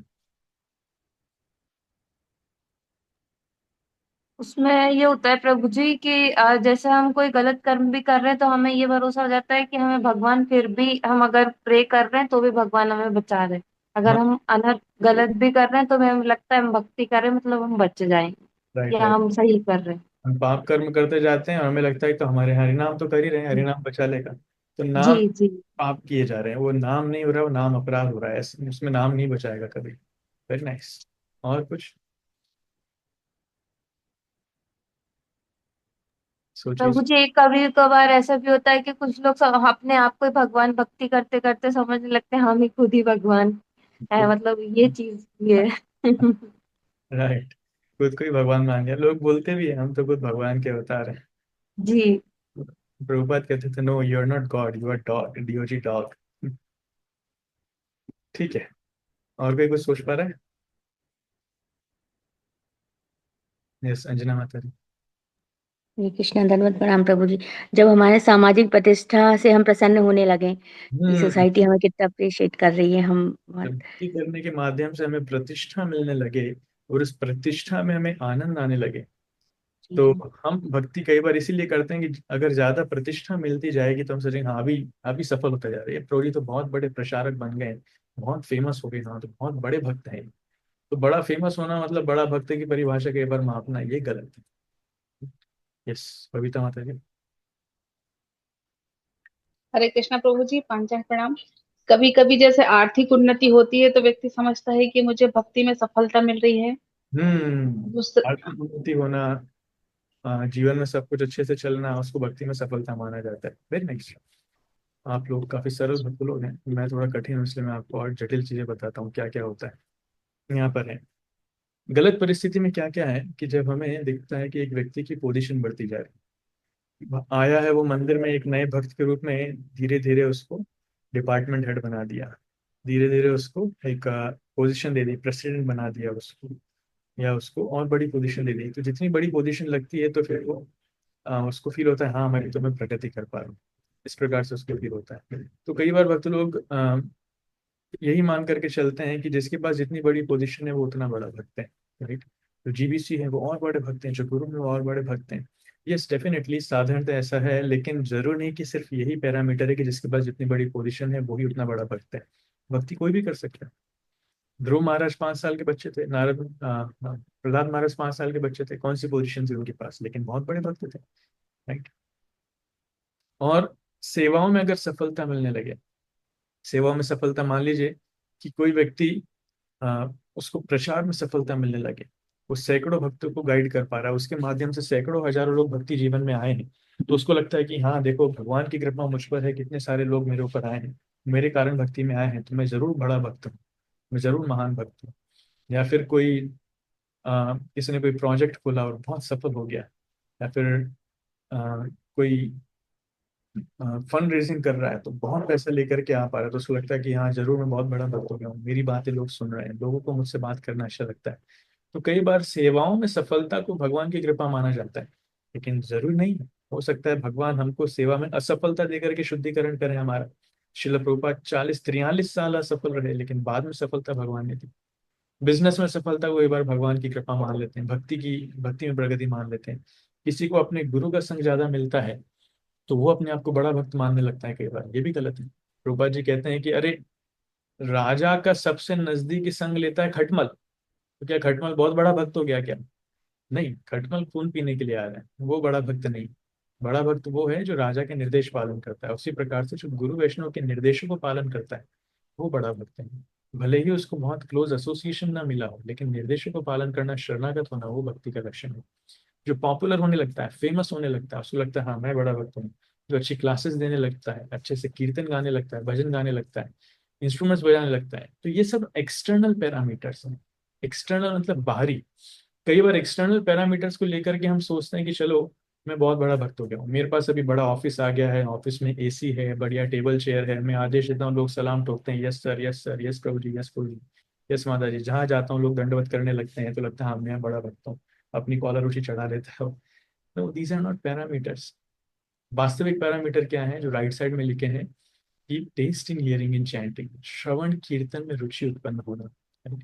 उसमें ये होता है प्रभु जी कि जैसे हम कोई गलत कर्म भी कर रहे हैं तो हमें ये भरोसा हो जाता है कि हमें भगवान, फिर भी हम अगर प्रे कर रहे हैं तो भी भगवान हमें बचा रहे हैं। अगर हाँ, हम अनर्थ गलत भी कर रहे हैं तो हमें लगता है हम भक्ति कर रहे हैं, मतलब हम बच जाएंगे राइट, या राइट। हम सही कर रहे हैं। हम पाप कर्म करते जाते हैं और हमें लगता है तो हमारे हरिनाम तो कर ही रहे हैं, हरिनाम बचा लेगा। तो जी नाम जी। पाप किए जा रहे हैं, वो नाम नहीं हो रहा, वो नाम अपराध हो रहा है। उसमें नाम नहीं बचाएगा कभी। Very nice. और कुछ सोचिए। प्रभु जी, कभी कभार ऐसा भी होता है कि कुछ लोग अपने आप को ही भगवान भक्ति करते करते समझने लगते हैं हम ही खुद ही भगवान है, मतलब ये चीज ये है। राइट। खुद को ही भगवान मान लिया। लोग बोलते भी हैं हम तो खुद भगवान के अवतार हैं। जी। प्रभुपाद कहते थे no, you are not God, you are dog, D O G dog. ठीक है। और कोई कुछ सोच पा रहा है? यस, अंजना माता जी। हरे कृष्णा, धन्यवाद प्रणाम प्रभु जी। जब हमारे सामाजिक प्रतिष्ठा से हम प्रसन्न होने लगे कि हम्म सोसाइटी हमें कितना अप्रिशिएट कर रही है, हम जब भक्ति करने के माध्यम से हमें प्रतिष्ठा मिलने लगे और उस प्रतिष्ठा में हमें आनंद आने लगे, तो हम भक्ति कई बार इसीलिए करते हैं कि अगर ज्यादा प्रतिष्ठा मिलती जाएगी तो हम सोचेंगे हाँ अभी अभी सफल होता जा रही है। प्रभु जी तो बहुत बड़े प्रचारक बन गए, बहुत फेमस हो गए, हाँ तो बहुत बड़े भक्त हैं। तो बड़ा फेमस होना मतलब बड़ा भक्त की परिभाषा कई बार मापना ये गलत है। यस, बबीता माता जी। हरे कृष्णा प्रभु जी, पांचांग प्रणाम। कभी कभी जैसे आर्थिक उन्नति होती है तो व्यक्ति समझता है कि मुझे भक्ति में सफलता मिल रही है। आर्थिक उन्नति होना, जीवन में सब कुछ अच्छे से चलना, उसको भक्ति में सफलता माना जाता है। Very nice. आप लोग काफी सरल भक्त लोग हैं, मैं थोड़ा कठिन हूँ, इसलिए मैं आपको और जटिल चीजें बताता हूँ क्या क्या होता है। यहाँ पर है गलत परिस्थिति में क्या क्या है कि जब हमें दिखता है कि एक व्यक्ति की पोजीशन बढ़ती जा रही है, आया है वो मंदिर में एक नए भक्त के रूप में, धीरे धीरे उसको डिपार्टमेंट हेड बना दिया, धीरे धीरे उसको एक पोजीशन दे दी, प्रेसिडेंट बना दिया उसको, या उसको और बड़ी पोजीशन दे दी। तो जितनी बड़ी पोजीशन लगती है तो फिर वो उसको फील होता है हाँ मैं भी तो मैं प्रगति कर पा रहा हूँ। इस प्रकार से उसको फील होता है। तो कई बार भक्त लोग यही मान करके चलते हैं कि जिसके पास जितनी बड़ी पोजीशन है वो उतना बड़ा भक्त है, राइट। तो जीबीसी है वो और बड़े भक्त हैं, जो गुरु में वो और बड़े भक्त हैं। यस, डेफिनेटली साधारणतः ऐसा है, लेकिन जरूर नहीं कि सिर्फ यही पैरामीटर है कि जिसके पास जितनी बड़ी पोजीशन है वो ही उतना बड़ा भक्त है। भक्ति कोई भी कर सकता है। ध्रुव महाराज 5 साल के बच्चे थे, प्रहलाद महाराज 5 साल के बच्चे थे, कौन सी पोजीशन थी उनके पास, लेकिन बहुत बड़े भक्त थे, राइट। और सेवाओं में अगर सफलता मिलने लगे, सेवाओं में सफलता, मान लीजिए कि कोई व्यक्ति उसको प्रचार में सफलता मिलने लगे, वो सैकड़ों भक्तों को गाइड कर पा रहा है, उसके माध्यम से सैकड़ों हजारों लोग भक्ति जीवन में आए हैं, तो उसको लगता है कि हाँ देखो भगवान की कृपा मुझ पर है, कितने सारे लोग मेरे ऊपर आए हैं, मेरे कारण भक्ति में आए हैं, तो मैं जरूर बड़ा भक्त हूँ, मैं जरूर महान भक्त हूँ। या फिर कोई किसी ने कोई प्रोजेक्ट खोला और बहुत सफल हो गया, या फिर कोई फंड रेजिंग कर रहा है तो बहुत पैसा लेकर के आ पा रहा है, तो उसको लगता है कि हाँ जरूर मैं बहुत बड़ा भक्त हो गया हूँ, मेरी बातें लोग सुन रहे हैं, लोगों को मुझसे बात करना अच्छा लगता है। तो कई बार सेवाओं में सफलता को भगवान की कृपा माना जाता है, लेकिन जरूर नहीं है। हो सकता है भगवान हमको सेवा में असफलता देकर के शुद्धिकरण करें हमारा। शिल प्रभुपाद 40-43 साल असफल रहे, लेकिन बाद में सफलता भगवान ने दी। बिजनेस में सफलता को एक बार भगवान की कृपा मान लेते हैं, भक्ति में प्रगति मान लेते हैं। किसी को अपने गुरु का संग ज्यादा मिलता है तो वो अपने आप को बड़ा भक्त मानने लगता है, कई बार ये भी गलत है। प्रभुपाद जी कहते हैं कि अरे, राजा का सबसे नजदीकी संग लेता है खटमल, तो क्या खटमल बहुत बड़ा भक्त हो गया क्या? नहीं, खटमल खून पीने के लिए आ रहा है, वो बड़ा भक्त नहीं। बड़ा भक्त वो है जो राजा के निर्देश पालन करता है, उसी प्रकार से जो गुरु वैष्णव के निर्देशों को पालन करता है वो बड़ा भक्त है। भले ही उसको बहुत क्लोज एसोसिएशन ना मिला हो, लेकिन निर्देशों को पालन करना, शरणागत होना, वो भक्ति का लक्षण है। जो पॉपुलर होने लगता है, फेमस होने लगता है, उसको लगता है हाँ मैं बड़ा भक्त हूँ। जो अच्छी क्लासेस देने लगता है, अच्छे से कीर्तन गाने लगता है, भजन गाने लगता है, इंस्ट्रूमेंट्स बजाने लगता है, तो ये सब एक्सटर्नल पैरामीटर्स हैं। एक्सटर्नल मतलब बाहरी। कई बार एक्सटर्नल पैरामीटर्स को लेकर के हम सोचते हैं कि चलो मैं बहुत बड़ा भक्त हो गया हूँ, मेरे पास अभी बड़ा ऑफिस आ गया है, ऑफिस में एसी है, बढ़िया टेबल चेयर है, मैं आदेश देता हूँ लोग सलाम ठोकते हैं, yes sir, yes sir, yes Prabhu ji, yes Prabhu ji, yes माता जी, जहाँ जाता हूँ लोग दंडवत करने लगते हैं, तो लगता है हाँ मैं बड़ा भक्त हूँ, अपनी कॉलर ऊँची चढ़ा लेता है। तो दीज आर नॉट पैरामीटर्स। वास्तविक पैरामीटर क्या है जो राइट साइड में लिखे हैं कि taste in hearing in chanting, श्रवण कीर्तन में रुचि उत्पन्न होना, right?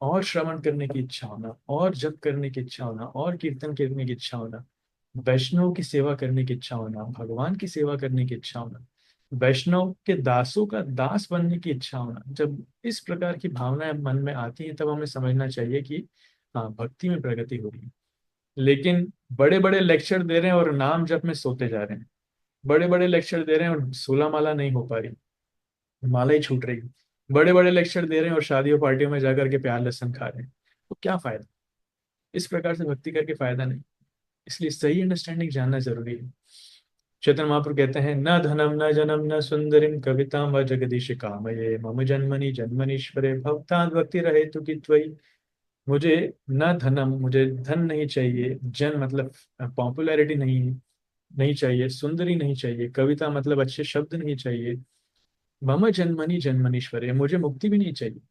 और श्रवण करने की इच्छा होना, और जप करने की इच्छा होना, और कीर्तन करने की इच्छा होना, वैष्णव की सेवा करने की इच्छा होना, भगवान की सेवा करने की इच्छा होना, वैष्णव के दासों का दास बनने की इच्छा होना। जब इस प्रकार की भावनाएं मन में आती हैं तब हमें समझना चाहिए कि हाँ भक्ति में प्रगति हो रही है। लेकिन बड़े बड़े लेक्चर दे रहे हैं और नाम जप में सोते जा रहे हैं, बड़े बड़े लेक्चर दे रहे हैं और 16 माला नहीं हो पा रही, माला ही छूट रही, बड़े बड़े लेक्चर दे रहे हैं और शादियों पार्टियों में जाकर के प्यार लहसन खा रहे हैं, तो क्या फायदा? इस प्रकार से भक्ति करके फायदा नहीं। इसलिए सही अंडरस्टैंडिंग जानना जरूरी है। चैतन्य महाप्रभु कहते हैं, न धनम न जनम न सुंदरिम कविताम व जगदीश कामये मम जन्मनि जन्मनीश्वरे भक्ताद् भक्ति रहे तु कि त्वयि। मुझे न धनम, मुझे धन नहीं चाहिए, जन मतलब पॉपुलैरिटी नहीं नहीं चाहिए, सुंदरी नहीं चाहिए, कविता मतलब अच्छे शब्द नहीं चाहिए, मम जन्मनि जन्मनीश्वरे, मुझे मुक्ति भी नहीं चाहिए,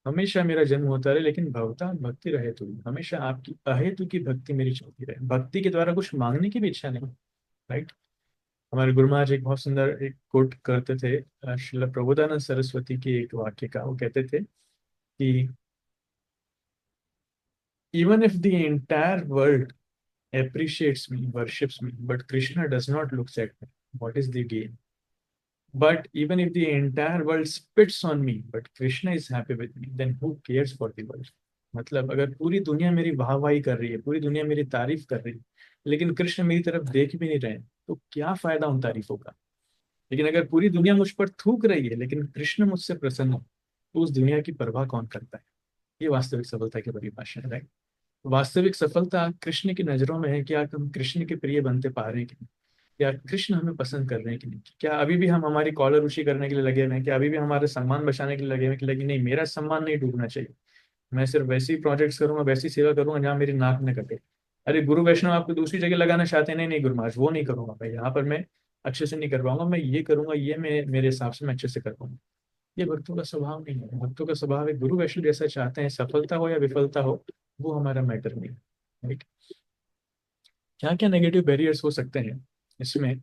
हमेशा मेरा जन्म होता रहे, लेकिन भवता भक्ति रहे तू, हमेशा आपकी अहेतु की भक्ति मेरी चलती रहे, भक्ति के द्वारा कुछ मांगने की भी इच्छा नहीं, राइट। हमारे गुरु महाराज एक बहुत सुंदर एक कोट करते थे, श्रील प्रबोधानंद सरस्वती के एक वाक्य का, वो कहते थे कि even if the entire world appreciates me, worships me, but Krishna does not look at me, what is the gain? But even if the entire world spits on me, but Krishna is happy with me, then who cares for the world? मतलब अगर पूरी दुनिया मेरी वाहवाही कर रही है, पूरी दुनिया मेरी तारीफ कर रही है, लेकिन कृष्ण मेरी तरफ देख भी नहीं रहे, तो क्या फायदा उन तारीफों का? लेकिन अगर पूरी दुनिया मुझ पर थूक रही है लेकिन कृष्ण मुझसे प्रसन्न हो, तो उस दुनिया की परवाह कौन करता है? ये वास्तविक सफलता की परिभाषा है, राइट। वास्तविक सफलता कृष्ण की नजरों में है कि आप हम कृष्ण के प्रिय बनते पा रहे हैं कि नहीं, या कृष्ण हमें पसंद कर रहे हैं कि नहीं, क्या अभी भी हम हमारी कॉलर ऊंची करने के लिए लगे हुए हैं, क्या अभी भी हमारे सम्मान बचाने के लिए लगे हुए हैं कि लगे नहीं मेरा सम्मान नहीं डूबना चाहिए, मैं सिर्फ वैसी प्रोजेक्ट्स करूंगा, वैसी सेवा करूंगा जहाँ मेरी नाक न कटे। अरे गुरु वैष्णव आपको दूसरी जगह लगाना चाहते हैं, नहीं नहीं गुरु महाराज वो नहीं करूंगा, मैं यहाँ पर मैं अच्छे से नहीं कर पाऊंगा, मैं ये करूंगा, ये मैं मेरे हिसाब से मैं अच्छे से कर पाऊंगा। ये भक्तों का स्वभाव नहीं है। भक्तों का स्वभाव है गुरु वैष्णव जैसा चाहते हैं, सफलता हो या विफलता हो वो हमारा मैटर नहीं है, राइट। क्या क्या नेगेटिव बैरियर्स हो सकते हैं इसमें?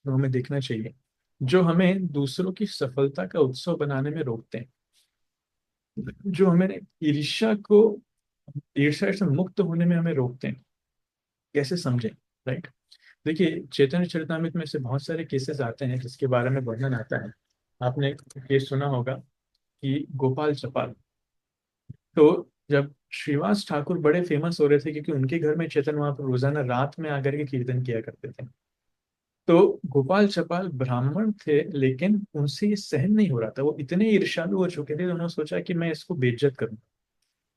तो हमें देखना चाहिए जो हमें दूसरों की सफलता का उत्सव बनाने में रोकते हैं, जो हमें ईर्ष्या से मुक्त होने में हमें रोकते हैं, कैसे समझें, राइट। देखिए चैतन्य चरितमृत में से बहुत सारे केसेस आते हैं जिसके बारे में वर्णन आता है। आपने केस सुना होगा कि गोपाल चपाल, तो जब श्रीवास ठाकुर बड़े फेमस हो रहे थे क्योंकि उनके घर में चेतन महाप्रभु रोजाना रात में आकर के कीर्तन किया करते थे, तो गोपाल चपाल ब्राह्मण थे लेकिन उनसे ये सहन नहीं हो रहा था, वो इतने ईर्ष्यालु हो चुके थे, तो उन्होंने सोचा कि मैं इसको बेइज्जत करूं।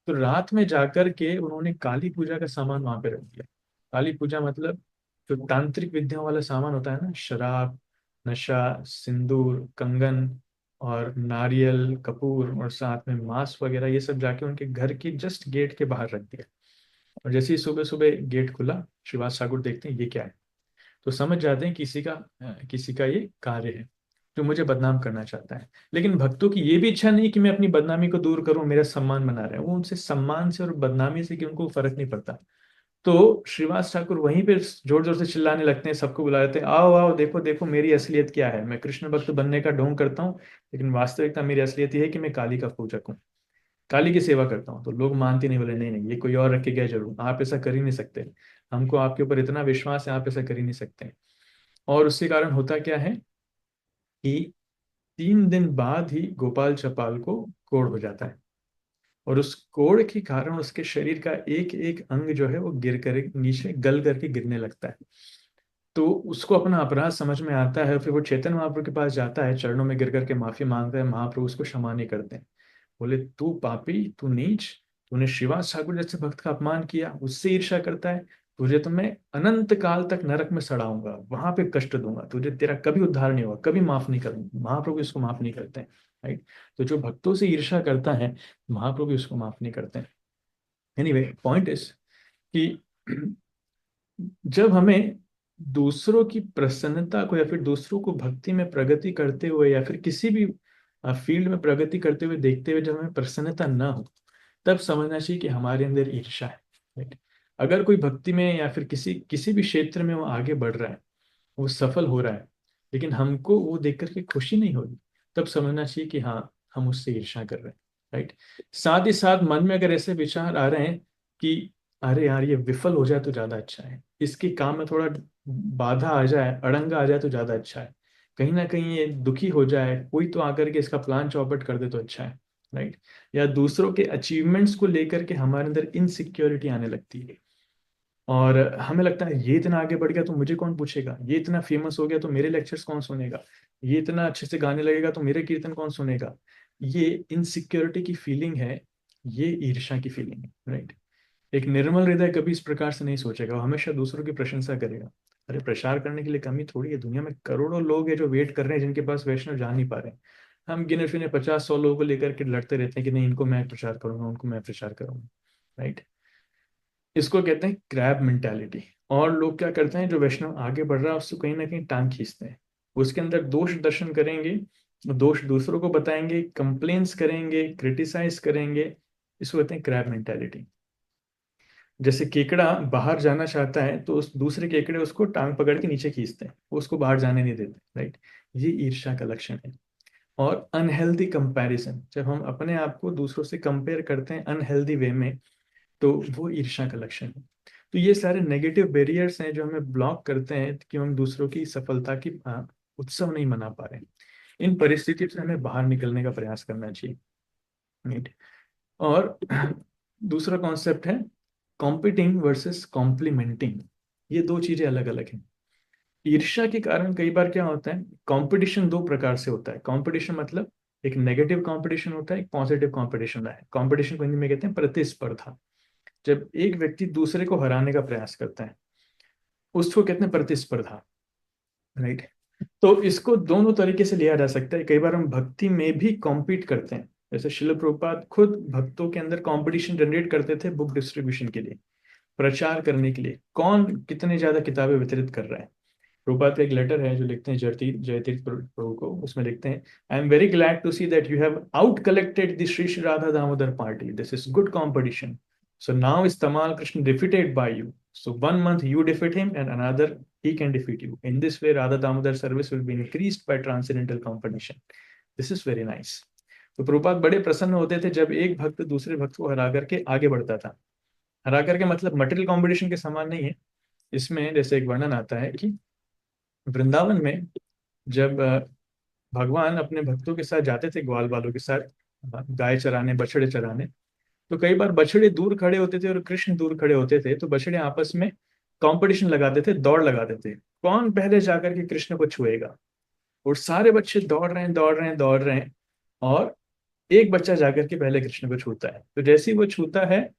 तो रात में जाकर के उन्होंने काली पूजा का सामान वहां पे रख दिया। काली पूजा मतलब जो तांत्रिक विद्याओं वाला सामान होता है ना, शराब, नशा, सिंदूर, कंगन और नारियल, कपूर और साथ में मांस वगैरह, ये सब जाके उनके घर की जस्ट गेट के बाहर रख दिया। और जैसे ही सुबह सुबह गेट खुला, श्रीवास ठाकुर देखते हैं ये क्या है, तो समझ जाते हैं किसी का ये कार्य है जो मुझे बदनाम करना चाहता है। लेकिन भक्तों की ये भी इच्छा नहीं कि मैं अपनी बदनामी को दूर करूं, मेरा सम्मान बना रहे हैं, वो उनसे सम्मान से और बदनामी से कि उनको फर्क नहीं पड़ता। तो श्रीवास ठाकुर वहीं पे जोर जोर से चिल्लाने लगते हैं, सबको बुला लेते हैं, आओ आओ देखो देखो मेरी असलियत क्या है, मैं कृष्ण भक्त बनने का ढोंग करता हूँ लेकिन वास्तविकता मेरी असलियत ये है कि मैं काली का पूजक हूँ, काली की सेवा करता हूँ। तो लोग मानते नहीं, बोले नहीं नहीं ये कोई और रख के गया जरूर, आप ऐसा कर ही नहीं सकते, हमको आपके ऊपर इतना विश्वास है, आप ऐसा कर ही नहीं सकते। और उसके कारण होता क्या है कि 3 दिन बाद ही गोपाल चपाल को कोढ़ हो जाता है, और उस कोढ़ के कारण उसके शरीर का एक एक अंग जो है वो गिर कर नीचे गल करके गिरने लगता है। तो उसको अपना अपराध समझ में आता है, फिर वो चैतन्य महाप्रभु के पास जाता है, चरणों में गिर करके माफी मांगता है, महाप्रभु उसको क्षमा नहीं करते हैं। बोले तू पापी, तू नीच, तूने श्रीवास ठाकुर जैसे भक्त का अपमान किया, उससे ईर्ष्या करता है, तुझे तो मैं अनंत काल तक नरक में सड़ाऊंगा, वहां पे कष्ट दूंगा तुझे, तेरा कभी उद्धार नहीं होगा, कभी माफ नहीं करूंगा। महाप्रभु इसको माफ नहीं करते हैं, राइट। तो जो भक्तों से ईर्ष्या करता है, महाप्रभु इसको माफ नहीं करते हैं। एनीवे पॉइंट इज कि जब हमें दूसरों की प्रसन्नता को या फिर दूसरों को भक्ति में प्रगति करते हुए या फिर किसी भी फील्ड में प्रगति करते हुए देखते हुए जब हमें प्रसन्नता ना हो, तब समझना चाहिए कि हमारे अंदर ईर्ष्या है, राइट। अगर कोई भक्ति में या फिर किसी किसी भी क्षेत्र में वो आगे बढ़ रहा है, वो सफल हो रहा है, लेकिन हमको वो देख करके खुशी नहीं हो रही, तब समझना चाहिए कि हाँ हम उससे ईर्ष्या कर रहे हैं, राइट। साथ ही साथ मन में अगर ऐसे विचार आ रहे हैं कि अरे यार ये विफल हो जाए तो ज्यादा अच्छा है, इसके काम में थोड़ा बाधा आ जाए, अड़ंगा आ जाए तो ज्यादा अच्छा है, कहीं ना कहीं ये दुखी हो जाए, कोई तो आकर के इसका प्लान चौपट कर दे तो अच्छा है, राइट। या दूसरों के अचीवमेंट्स को लेकर के हमारे अंदर इनसिक्योरिटी आने लगती है, और हमें लगता है ये इतना आगे बढ़ गया तो मुझे कौन पूछेगा, ये इतना फेमस हो गया तो मेरे लेक्चर्स कौन सुनेगा, ये इतना अच्छे से गाने लगेगा तो मेरे कीर्तन कौन सुनेगा। ये इनसिक्योरिटी की फीलिंग है, ये ईर्ष्या की फीलिंग है, राइट। एक निर्मल हृदय कभी इस प्रकार से नहीं सोचेगा, वो हमेशा दूसरों की प्रशंसा करेगा। अरे प्रचार करने के लिए कमी थोड़ी है, दुनिया में करोड़ों लोग हैं जो वेट कर रहे हैं, जिनके पास वैष्णव जा नहीं पा रहे हैं। हम गिने चुने 50-100 लोगों को लेकर के लड़ते रहते हैं कि नहीं इनको मैं प्रचार करूंगा, उनको मैं प्रचार करूंगा, राइट। इसको कहते हैं क्रैब मेंटालिटी। और लोग क्या करते हैं, जो वैष्णव आगे बढ़ रहा है उसको कहीं ना कहीं टांग खींचते हैं, उसके अंदर दोष दर्शन करेंगे, दोष दूसरों को बताएंगे, कंप्लेन्स करेंगे, क्रिटिसाइज करेंगे, इसको कहते हैं क्रैब मेंटालिटी। जैसे केकड़ा बाहर जाना चाहता है तो उस दूसरे केकड़े उसको टांग पकड़ के नीचे खींचते हैं, वो उसको बाहर जाने नहीं देते, राइट। ये ईर्ष्या का लक्षण है। और अनहेल्दी कंपैरिजन, जब हम अपने आप को दूसरों से कंपेयर करते हैं अनहेल्दी वे में, तो वो ईर्ष्या का लक्षण है। तो ये सारे नेगेटिव बैरियर्स हैं जो हमें ब्लॉक करते हैं कि हम दूसरों की सफलता की उत्सव नहीं मना पा रहे हैं। इन परिस्थितियों से हमें बाहर निकलने का प्रयास करना चाहिए, राइट। और दूसरा कॉन्सेप्ट है कॉम्पिटिंग वर्सेस कॉम्प्लीमेंटिंग। ये दो चीजें अलग अलग हैं। ईर्ष्या के कारण कई बार क्या होता है, कंपटीशन दो प्रकार से होता है। कंपटीशन मतलब एक नेगेटिव कंपटीशन होता है, एक पॉजिटिव कंपटीशन है। कंपटीशन को हिंदी में कहते हैं प्रतिस्पर्धा। जब एक व्यक्ति दूसरे को हराने का प्रयास करता है उसको कहते हैं प्रतिस्पर्धा, राइट। तो इसको दोनों तरीके से लिया जा सकता है। कई बार हम भक्ति में भी कॉम्पीट करते हैं, जैसे शिल प्रभुपाद खुद भक्तों के अंदर कंपटीशन जनरेट करते थे बुक डिस्ट्रीब्यूशन के लिए, प्रचार करने के लिए, कौन कितने ज्यादा किताबें वितरित कर रहा है। प्रभुपाद का एक लेटर है जो लिखते हैं जयतीर्थ प्रभु को, उसमें लिखते हैं, I am very glad to see that you have out collected the Shri Shri Radha Damodar party, this is good competition, so now is Tamal Krishna defeated by you, so 1 month you defeat him and another he can defeat you. In this way, Radha Damodar service will be increased by transcendental competition. This is very nice. तो प्रभुपाद बड़े प्रसन्न होते थे जब एक भक्त दूसरे भक्त को हरा करके आगे बढ़ता था। हरा करके मतलब मटेरियल कंपटीशन के समान नहीं है। इसमें जैसे एक वर्णन आता है कि वृंदावन में जब भगवान अपने भक्तों के साथ जाते थे, ग्वाल बालों के साथ गाय चराने, बछड़े चराने, तो कई बार बछड़े दूर खड़े होते थे और कृष्ण दूर खड़े होते थे, तो बछड़े आपस में कंपटीशन लगाते थे, दौड़ लगाते थे, कौन पहले जाकर के कृष्ण को छुएगा। और सारे बच्चे दौड़ रहे हैं, दौड़ रहे हैं, दौड़ रहे हैं, और एक बच्चा जाकर के पहले कृष्ण को छूता है। तो जैसे ही वो छूता है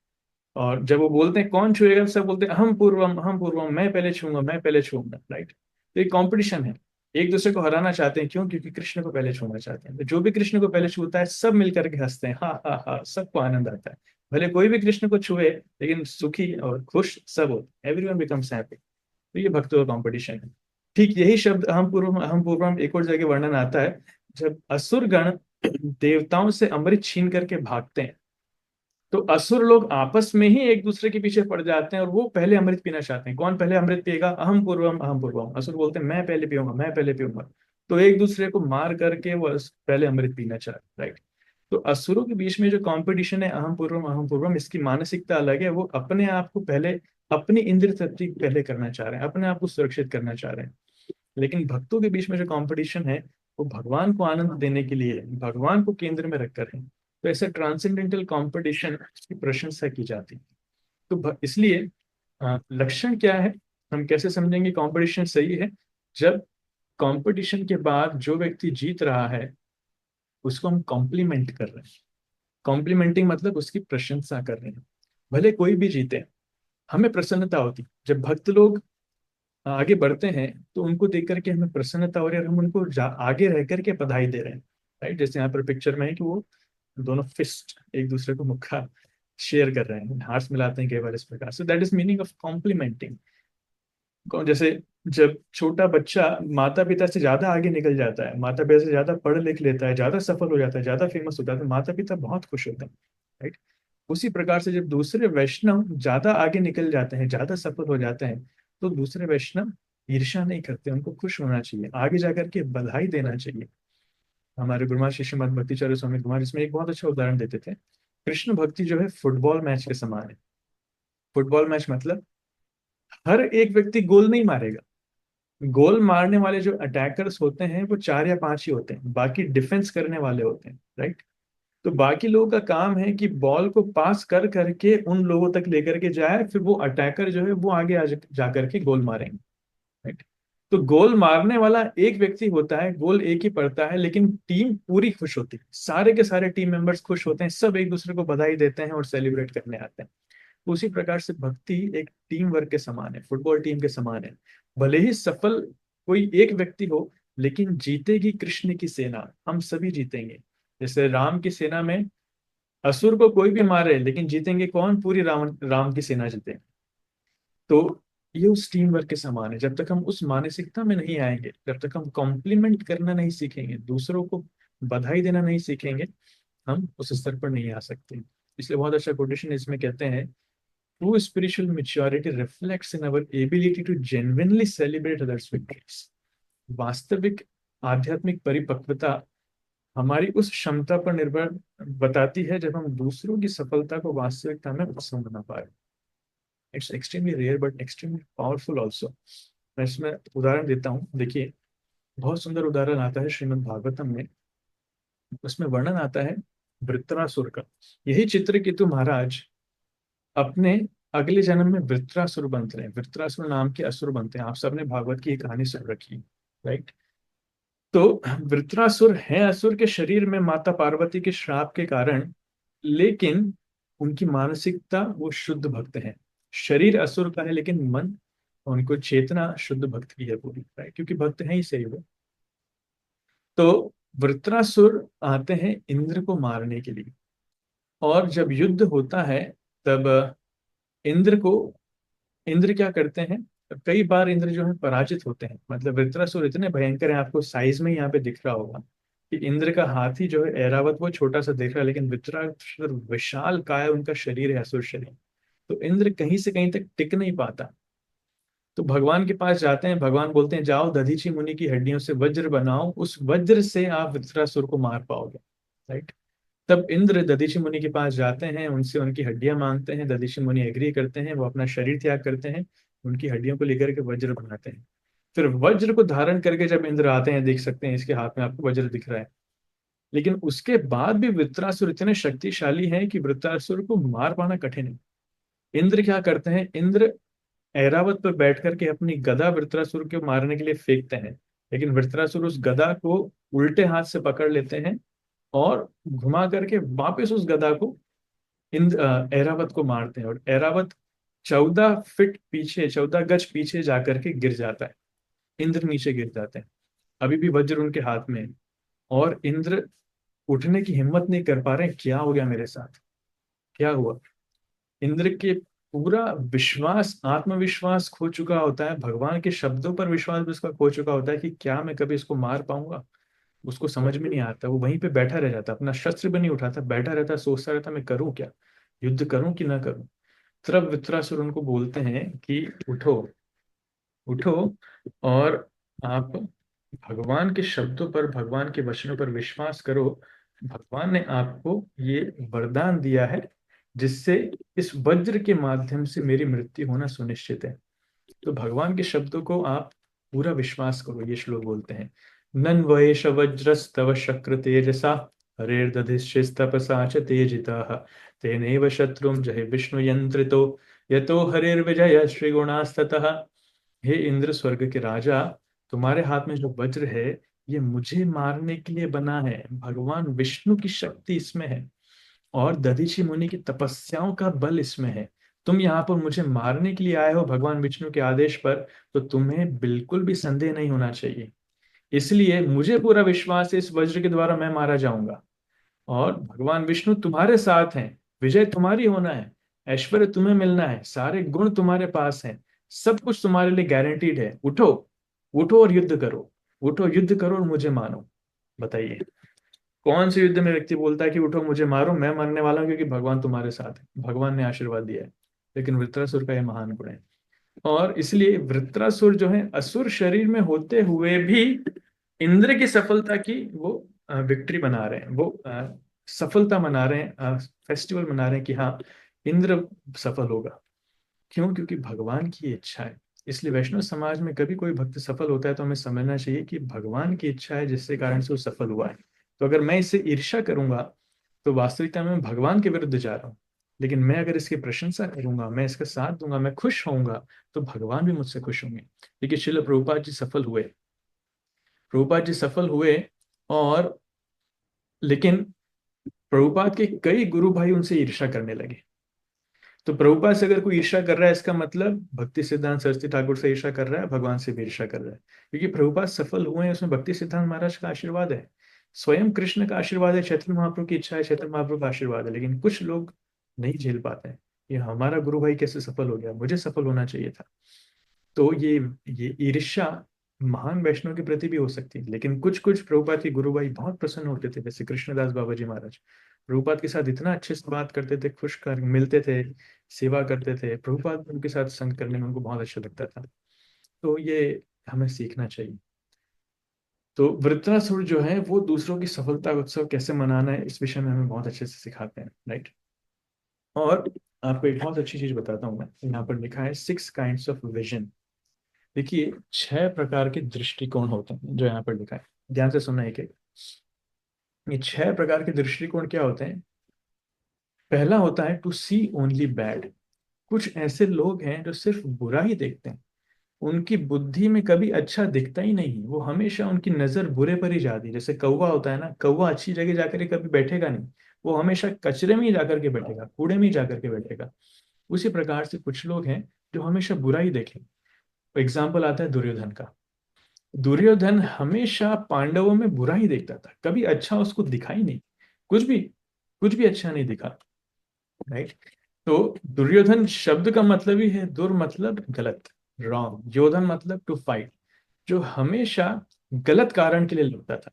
और जब वो बोलते हैं कौन छुएगा, सब बोलते हैं हम पूर्वम, मैं पहले छूंगा, मैं पहले छूंगा, राइट। तो एक कंपटीशन है, एक दूसरे को हराना चाहते हैं। क्यों? क्योंकि कृष्ण को पहले छूना चाहते हैं। तो जो भी कृष्ण को पहले छूता है सब मिलकर के हंसते हैं, हा हा हा, सबको आनंद आता है। भले कोई भी कृष्ण को छुए लेकिन सुखी और खुश सब होते, एवरीवन बिकम्स हैप्पी। तो ये भक्तों का कॉम्पिटिशन है। ठीक यही शब्द हम पूर्वम एक और जगह वर्णन आता है, जब असुर गण देवताओं से अमृत छीन करके भागते हैं, तो असुर लोग आपस में ही एक दूसरे के पीछे पड़ जाते हैं और वो पहले अमृत पीना चाहते हैं। कौन पहले अमृत पिएगा? अहम पूर्वम, अहम पूर्वम। असुर बोलते हैं मैं पहले पीऊंगा, मैं पहले पीऊंगा। तो एक दूसरे को मार करके वो पहले अमृत पीना चाहते, राइट। तो असुरों के बीच में जो कंपटीशन है अहम पूर्वम, इसकी मानसिकता अलग है। वो अपने आप को पहले, अपनी इंद्रिय तृप्ति पहले करना चाह रहे हैं, अपने आप को सुरक्षित करना चाह रहे हैं। लेकिन भक्तों के बीच में जो कंपटीशन है वो भगवान को आनंद देने के लिए, भगवान को केंद्र में रखकर है। तो ऐसे ट्रांसेंडेंटल कंपटीशन की प्रशंसा की जाती है। तो इसलिए लक्षण क्या है, हम कैसे समझेंगे कंपटीशन सही है? जब कंपटीशन के बाद जो व्यक्ति जीत रहा है उसको हम कॉम्प्लीमेंट कर रहे हैं। कॉम्प्लीमेंटिंग मतलब उसकी प्रशंसा कर रहे हैं। भले कोई भी जीते, हमें प्रसन्नता होती। जब भक्त लोग आगे बढ़ते हैं तो उनको देख करके हमें प्रसन्नता हो रही है और हम उनको आगे रह करके बधाई दे रहे हैं, राइट। जैसे यहाँ पर पिक्चर में है कि वो दोनों फिस्ट एक दूसरे को मुक्का शेयर कर रहे हैं, हाथ मिलाते हैं कई बार इस प्रकार। So that is meaning of complimenting. जैसे जब छोटा बच्चा माता पिता से ज्यादा आगे निकल जाता है, माता पिता से ज्यादा पढ़ लिख लेता है, ज्यादा सफल हो जाता है, ज्यादा फेमस हो जाता है, माता पिता बहुत खुश होते हैं, राइट। उसी प्रकार से जब दूसरे वैष्णव ज्यादा आगे निकल जाते हैं, ज्यादा सफल हो जाते हैं, तो दूसरे वैष्णव ईर्ष्या नहीं करते, उनको खुश होना चाहिए, आगे जाकर के बधाई देना चाहिए। हमारे गुरुमार शिष्य मत भक्तिचार्य स्वामी कुमार इसमें एक बहुत अच्छा उदाहरण देते थे। कृष्ण भक्ति जो है फुटबॉल मैच के समान है। फुटबॉल मैच मतलब हर एक व्यक्ति गोल नहीं मारेगा। गोल मारने वाले जो अटैकर्स होते हैं वो 4 या 5 ही होते हैं, बाकी डिफेंस करने वाले होते हैं, राइट। तो बाकी लोगों का काम है कि बॉल को पास कर करके उन लोगों तक लेकर के जाए, फिर वो अटैकर जो है वो आगे जा करके गोल मारेंगे, राइट। तो गोल मारने वाला एक व्यक्ति होता है, गोल एक ही पड़ता है, लेकिन टीम पूरी खुश होती है, सारे के सारे टीम मेंबर्स खुश होते हैं, सब एक दूसरे को बधाई देते हैं और सेलिब्रेट करने आते हैं। उसी प्रकार से भक्ति एक टीम वर्क के समान है, फुटबॉल टीम के समान है। भले ही सफल कोई एक व्यक्ति हो, लेकिन जीतेगी कृष्ण की सेना, हम सभी जीतेंगे। जैसे राम की सेना में असुर को कोई भी मारे लेकिन जीतेंगे कौन? पूरी राम की सेना जीतेंगे। तो ये उस टीम वर्क के समान है। जब तक हम उस मानसिकता में नहीं आएंगे, जब तक हम कॉम्प्लीमेंट करना नहीं सीखेंगे, दूसरों को बधाई देना नहीं सीखेंगे, हम उस स्तर पर नहीं आ सकते। इसलिए बहुत अच्छा कोटेशन इसमें कहते हैं, true spiritual maturity reflects in our ability to genuinely celebrate others victories. वास्तविक आध्यात्मिक परिपक्वता हमारी उस क्षमता पर निर्भर बताती है जब हम दूसरों की सफलता को वास्तविकता में पसंद बना पाए। It's extremely rare but extremely powerful also. मैं इसमें उदाहरण देता हूँ। देखिए, बहुत सुंदर उदाहरण आता है श्रीमद् भागवतम में। उसमें वर्णन आता है वृत्रासुर का। यही चित्रकेतु महाराज अपने अगले जन्म में वृत्रासुर बनते हैं। वृत्रासुर नाम के असुर बनते हैं। आप सबने भागवत की एक कहानी सुन रखी है, राइट। तो वृत्रासुर है असुर के शरीर में माता पार्वती के श्राप के कारण, लेकिन उनकी मानसिकता वो शुद्ध भक्त है। शरीर असुर का है लेकिन मन, उनको चेतना शुद्ध भक्त की है पूरी, राइट, क्योंकि भक्त है ही सही वो। तो वृत्रासुर आते हैं इंद्र को मारने के लिए, और जब युद्ध होता है तब इंद्र क्या करते हैं, कई बार इंद्र जो है पराजित होते हैं। मतलब वृत्रासुर इतने भयंकर हैं, आपको साइज में यहाँ पे दिख रहा होगा कि इंद्र का हाथी जो है ऐरावत वो छोटा सा दिख रहा है, लेकिन वृत्रासुर विशाल काय उनका शरीर है, असुर शरीर। तो इंद्र कहीं से कहीं तक टिक नहीं पाता। तो भगवान के पास जाते हैं, भगवान बोलते हैं जाओ दधीची मुनि की हड्डियों से वज्र बनाओ, उस वज्र से आप वृत्रासुर को मार पाओगे। राइट। तब इंद्र दधीची मुनि के पास जाते हैं, उनसे उनकी हड्डियां मांगते हैं, दधीची मुनि एग्री करते हैं, वो अपना शरीर त्याग करते हैं, उनकी हड्डियों को लेकर के वज्र बनाते हैं। फिर वज्र को धारण करके जब इंद्र आते हैं, देख सकते हैं इसके हाथ में आपको वज्र दिख रहा है, लेकिन उसके बाद भी वृत्रासुर इतने शक्तिशाली हैं कि वृत्रासुर को मार पाना कठिन है। इंद्र क्या करते हैं, इंद्र ऐरावत पर बैठ करके अपनी गदा वृत्रासुर को मारने के लिए फेंकते हैं, लेकिन वृत्रासुर उस गदा को उल्टे हाथ से पकड़ लेते हैं और घुमा करके वापस उस गदा को ऐरावत को मारते हैं, और ऐरावत 14 फीट पीछे, 14 गज पीछे जाकर के गिर जाता है। इंद्र नीचे गिर जाते हैं, अभी भी वज्र उनके हाथ में है, और इंद्र उठने की हिम्मत नहीं कर पा रहे हैं। क्या हो गया मेरे साथ, क्या हुआ? इंद्र के पूरा विश्वास, आत्मविश्वास खो चुका होता है, भगवान के शब्दों पर विश्वास भी उसका खो चुका होता है कि क्या मैं कभी इसको मार पाऊंगा। उसको समझ में नहीं आता, वो वहीं पे बैठा रह जाता, अपना शस्त्र भी नहीं उठाता, बैठा रहता, सोचता रहता मैं करूं क्या, युद्ध करूं कि ना करूं। तब वृत्रासुर उनको बोलते हैं कि उठो, उठो और आप भगवान के शब्दों पर, भगवान के वचनों पर विश्वास करो। भगवान ने आपको ये वरदान दिया है जिससे इस वज्र के माध्यम से मेरी मृत्यु होना सुनिश्चित है। तो भगवान के शब्दों को आप पूरा विश्वास करो, ये श्लोक बोलते हैं। नन्वेश वज्रस्तव शक्र तेजसा हरेर्दधिश्चिस्तपसा च तेजिताः तेनैव शत्रुं जहि विष्णु यंत्रितो यतो हरिर्विजय श्रीगुणास्ततः। हे इंद्र, स्वर्ग के राजा, तुम्हारे हाथ में जो वज्र है ये मुझे मारने के लिए बना है, भगवान विष्णु की शक्ति इसमें है और दधीची मुनि की तपस्याओं का बल इसमें है। तुम यहाँ पर मुझे मारने के लिए आए हो भगवान विष्णु के आदेश पर, तो तुम्हें बिल्कुल भी संदेह नहीं होना चाहिए। इसलिए मुझे पूरा विश्वास है इस वज्र के द्वारा मैं मारा जाऊंगा, और भगवान विष्णु तुम्हारे साथ हैं, विजय तुम्हारी होना है, ऐश्वर्य तुम्हें मिलना है, सारे गुण तुम्हारे पास हैं, सब कुछ तुम्हारे लिए गारंटीड है। उठो, उठो और युद्ध करो, उठो युद्ध करो और मुझे मानो। बताइए कौन से युद्ध में व्यक्ति बोलता है कि उठो मुझे मारो, मैं मरने वाला हूं क्योंकि भगवान तुम्हारे साथ है, भगवान ने आशीर्वाद दिया है। लेकिन वृत्रासुर का यह महान गुण है, और इसलिए वृत्रासुर जो है असुर शरीर में होते हुए भी इंद्र की सफलता की वो विक्ट्री मना रहे हैं, वो सफलता मना रहे हैं, फेस्टिवल मना रहे हैं कि हाँ इंद्र सफल होगा। क्यों? क्योंकि भगवान की इच्छा है। इसलिए वैष्णव समाज में कभी कोई भक्त सफल होता है तो हमें समझना चाहिए कि भगवान की इच्छा है जिससे कारण से वो सफल हुआ है। तो अगर मैं इससे ईर्ष्या करूंगा तो वास्तविकता में मैं भगवान के विरुद्ध जा रहा हूँ, लेकिन मैं अगर इसकी प्रशंसा करूंगा, मैं इसका साथ दूंगा, मैं खुश होऊंगा, तो भगवान भी मुझसे खुश होंगे। देखिए श्रील प्रभुपाद जी सफल हुए, प्रभुपाद जी सफल हुए, और लेकिन प्रभुपाद के कई गुरु भाई उनसे ईर्ष्या करने लगे। तो प्रभुपाद से अगर कोई ईर्ष्या कर रहा है, इसका मतलब भक्ति सिद्धांत सरस्वती ठाकुर से ईर्ष्या कर रहा है, भगवान से भी ईर्ष्या कर रहा है। क्योंकि प्रभुपाद सफल हुए हैं, उसमें भक्ति सिद्धांत महाराज का आशीर्वाद है, स्वयं कृष्ण का आशीर्वाद है, चैतन्य महाप्रभु की इच्छा है, चैतन्य महाप्रभु का आशीर्वाद है। लेकिन कुछ लोग नहीं झेल पाते हैं, ये हमारा गुरु भाई कैसे सफल हो गया, मुझे सफल होना चाहिए था। तो ये ईर्ष्या महान वैष्णव के प्रति भी हो सकती है। लेकिन कुछ कुछ प्रभुपाद के गुरु भाई बहुत प्रसन्न होते थे, जैसे कृष्णदास बाबा जी महाराज प्रभुपाद के साथ इतना अच्छे से बात करते थे, खुश कर मिलते थे, सेवा करते थे, प्रभुपाद उनके साथ संग करने में उनको बहुत अच्छा लगता था। तो ये हमें सीखना चाहिए। तो वृत्रासुर जो है वो दूसरों की सफलता उत्सव कैसे मनाना है इस विषय में हमें बहुत अच्छे से सिखाते हैं, राइट। और आपको एक बहुत अच्छी चीज बताता हूँ मैं, यहाँ पर लिखा है 6 काइंड्स ऑफ विजन। देखिए 6 प्रकार के दृष्टिकोण होते हैं जो यहाँ पर लिखा है, ध्यान से सुनना एक एक। ये 6 प्रकार के दृष्टिकोण क्या होते हैं? पहला होता है टू सी ओनली बैड। कुछ ऐसे लोग हैं जो सिर्फ बुरा ही देखते हैं, उनकी बुद्धि में कभी अच्छा दिखता ही नहीं, वो हमेशा उनकी नजर बुरे पर ही जाती है। जैसे कौवा होता है ना, कौवा अच्छी जगह जाकर के कभी बैठेगा नहीं, वो हमेशा कचरे में ही जाकर के बैठेगा, कूड़े में ही जाकर के बैठेगा। उसी प्रकार से कुछ लोग हैं जो हमेशा बुरा ही देखेंगे। एग्जाम्पल आता है दुर्योधन का। दुर्योधन हमेशा पांडवों में बुरा ही देखता था, कभी अच्छा उसको दिखा ही नहीं, कुछ भी अच्छा नहीं दिखा, राइट। तो दुर्योधन शब्द का मतलब ही है दुर मतलब गलत, रॉन्ग, योधन मतलब टू फाइट, जो हमेशा गलत कारण के लिए लड़ता था।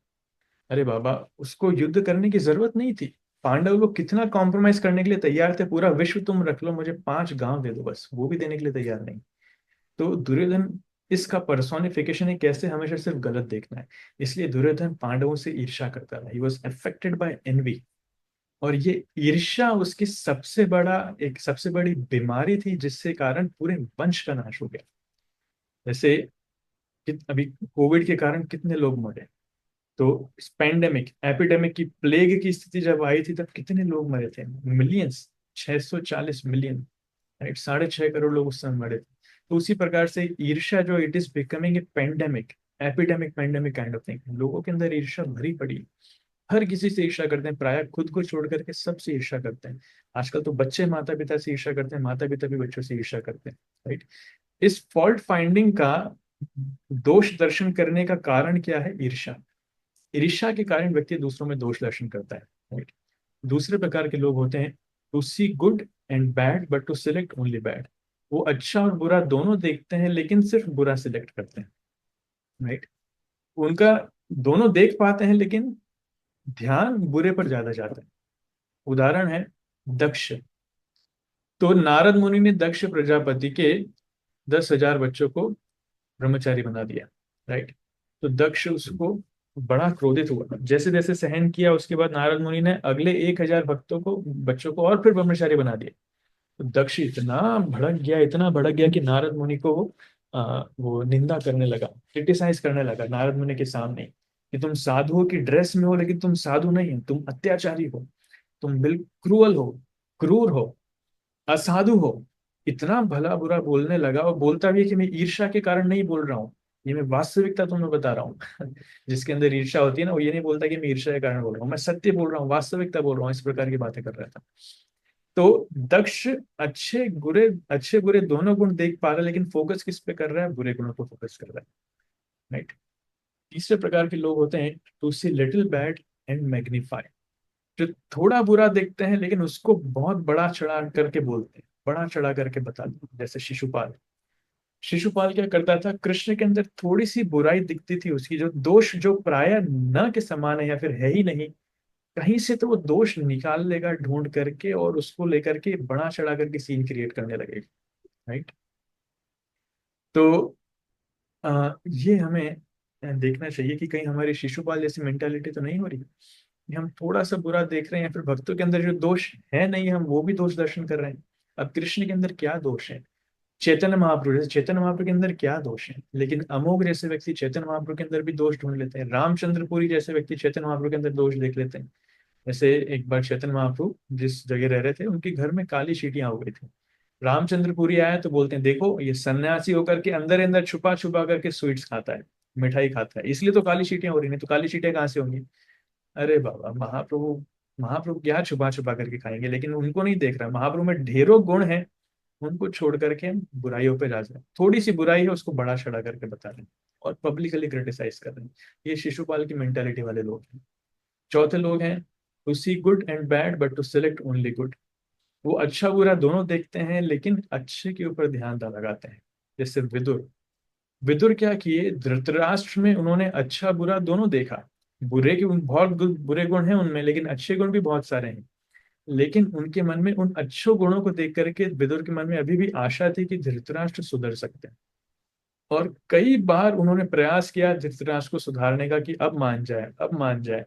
अरे बाबा, उसको युद्ध करने की जरूरत नहीं थी, पांडव लोग कितना कॉम्प्रोमाइज करने के लिए तैयार थे, पूरा विश्व तुम रख लो, मुझे 5 गांव दे दो बस, वो भी देने के लिए तैयार नहीं। तो दुर्योधन इसका पर्सोनिफिकेशन है, कैसे हमेशा सिर्फ गलत देखना है। इसलिए दुर्योधन पांडवों से ईर्ष्या करता था, he was affected by envy. और ये ईर्ष्या उसकी सबसे बड़ी बीमारी थी, जिससे कारण पूरे वंश का नाश हो गया। जैसे अभी कोविड के कारण कितने लोग मरे, तो पैंडेमिक एपिडेमिक की प्लेग की स्थिति जब आई थी तब कितने लोग मरे थे, मिलियंस, 640 मिलियन, राइट, 6.5 करोड़ लोग उस समय मरे थे। तो उसी प्रकार से ईर्ष्या जो it is becoming a pandemic, epidemic pandemic kind of thing, लोगों के अंदर ईर्ष्या भरी पड़ी। हर किसी से ईर्ष्या करते हैं, प्राय खुद को छोड़ करके सबसे ईर्ष्या करते हैं। आजकल तो बच्चे माता पिता से ईर्ष्या करते हैं, माता पिता भी बच्चों से ईर्ष्या करते हैं, राइट। इस फॉल्ट फाइंडिंग का, दोष दर्शन करने का कारण क्या है? ईर्ष्या। ईर्ष्या के कारण व्यक्ति दूसरों में दोष दर्शन करता है, राइट। दूसरे प्रकार के लोग होते हैं to see good and bad but to select only bad. वो अच्छा और बुरा दोनों देखते हैं लेकिन सिर्फ बुरा सिलेक्ट करते हैं, राइट। उनका दोनों देख पाते हैं लेकिन ध्यान बुरे पर ज्यादा जाता है। उदाहरण है दक्ष। तो नारद मुनि ने दक्ष प्रजापति के 10,000 बच्चों को ब्रह्मचारी बना दिया, राइट। तो दक्ष उसको बड़ा क्रोधित हुआ, जैसे जैसे सहन किया उसके बाद नारद मुनि ने अगले 1,000 भक्तों को, बच्चों को और फिर ब्रह्मचारी बना दिया। तो दक्ष इतना भड़क गया, इतना भड़क गया कि नारद मुनि को वो निंदा करने लगा, क्रिटिसाइज करने लगा नारद मुनि के सामने, कि तुम साधुओं की ड्रेस में हो लेकिन तुम साधु नहीं हो, तुम अत्याचारी हो, तुम बिल्कुल क्रूअल हो, क्रूर हो, असाधु हो। इतना भला बुरा बोलने लगा, और बोलता भी है कि मैं ईर्ष्या के कारण नहीं बोल रहा हूँ, ये मैं वास्तविकता तुम्हें बता रहा हूँ। जिसके अंदर ईर्ष्या होती है ना, वो ये नहीं बोलता कि मैं ईर्ष्या के कारण बोल रहा हूँ, मैं सत्य बोल रहा हूँ, वास्तविकता बोल रहा हूँ, इस प्रकार की बातें कर रहा था। तो दक्ष अच्छे बुरे दोनों गुण देख पा रहा है, लेकिन फोकस किस पे कर रहा है? बुरे गुणों को फोकस कर रहा है, राइट। तीसरे प्रकार के लोग होते हैं to see little bad and magnify. जो थोड़ा बुरा देखते हैं लेकिन उसको बहुत बड़ा चढ़ा करके बोलते हैं, बड़ा चढ़ा करके बताते हैं। जैसे शिशुपाल। शिशुपाल क्या करता था? कृष्ण के अंदर थोड़ी सी बुराई दिखती थी, उसकी जो दोष जो प्राय न के समान है या फिर है ही नहीं, कहीं से तो वो दोष निकाल लेगा ढूंढ करके, और उसको लेकर के बड़ा चढ़ा करके सीन क्रिएट करने लगेगा, राइट। तो ये हमें देखना चाहिए कि कहीं हमारी शिशुपाल जैसी मेंटालिटी तो नहीं हो रही, कि हम थोड़ा सा बुरा देख रहे हैं, या फिर भक्तों के अंदर जो दोष है नहीं, हम वो भी दोष दर्शन कर रहे हैं। अब कृष्ण के अंदर क्या दोष है? चैतन्य महाप्रभु, जैसे चैतन्य महाप्रभु के अंदर क्या दोष है, लेकिन अमोघ जैसे व्यक्ति चैतन्य महाप्रभु के अंदर भी दोष ढूंढ लेते हैं। रामचंद्रपुरी जैसे व्यक्ति चैतन्य महाप्रभु के अंदर दोष देख लेते हैं। जैसे एक बार चैतन्य महाप्रभु जिस जगह रह रहे थे, उनके घर में काली चींटियां हो गई थी। रामचंद्रपुरी आया तो बोलते हैं, देखो ये सन्यासी होकर के अंदर अंदर छुपा छुपा करके स्वीट्स खाता है, मिठाई खाता है, इसलिए तो काली चींटियां हो रही, नहीं तो काली चींटियां कहाँ से होंगी? अरे बाबा, महाप्रभु महाप्रभु क्या छुपा छुपा करके खाएंगे? लेकिन उनको नहीं देख रहा, महाप्रभु में ढेरों गुण हैं, उनको छोड़ करके बुराइयों पे जा रहे हैं। थोड़ी सी बुराई है उसको बड़ा चढ़ा करके बता रहे हैं, और पब्लिकली क्रिटिसाइज कर रहे हैं। ये शिशुपाल की मेंटालिटी वाले लोग हैं। चौथे लोग हैं to see good and bad but to select only good. वो अच्छा बुरा दोनों देखते हैं लेकिन अच्छे के ऊपर ध्यान लगाते हैं। जैसे विदुर। विदुर क्या किए? धृतराष्ट्र में उन्होंने अच्छा बुरा दोनों देखा, बुरे के उन बहुत बुरे गुण हैं उनमें, लेकिन अच्छे गुण भी बहुत सारे हैं। लेकिन उनके मन में उन अच्छे गुणों को देख करके विदुर के मन में अभी भी आशा थी कि धृतराष्ट्र सुधर सकते हैं। और कई बार उन्होंने प्रयास किया धृतराष्ट्र को सुधारने का, कि अब मान जाए, अब मान जाए।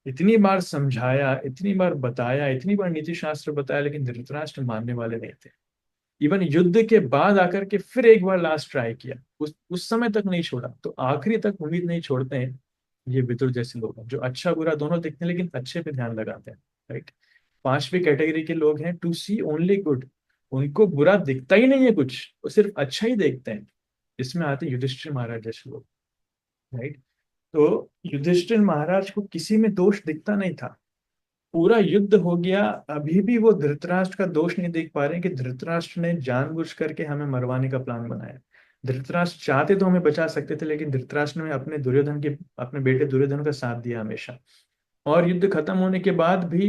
इतनी बार समझाया, इतनी बार बताया, इतनी बार नीति शास्त्र बताया, लेकिन धृतराष्ट्र मानने वाले नहीं थे। इवन युद्ध के बाद आकर के फिर एक बार लास्ट ट्राई किया, उस समय तक नहीं छोड़ा। तो आखिरी तक उम्मीद नहीं छोड़ते हैं ये विदुर जैसे लोग हैं, जो अच्छा बुरा दोनों देखते हैं लेकिन अच्छे पे ध्यान लगाते हैं, राइट। पांचवी कैटेगरी के लोग हैं टू सी ओनली गुड। उनको बुरा दिखता ही नहीं है कुछ, वो सिर्फ अच्छा ही देखते हैं। इसमें आते हैं युधिष्ठिर महाराज जैसे लोग, राइट। तो युधिष्ठिर महाराज को किसी में दोष दिखता नहीं था। पूरा युद्ध हो गया, अभी भी वो धृतराष्ट्र का दोष नहीं देख पा रहे कि धृतराष्ट्र ने जानबूझ करके हमें मरवाने का प्लान बनाया। धृतराष्ट्र चाहते तो हमें बचा सकते थे, लेकिन धृतराष्ट्र ने अपने बेटे दुर्योधन का साथ दिया हमेशा। और युद्ध खत्म होने के बाद भी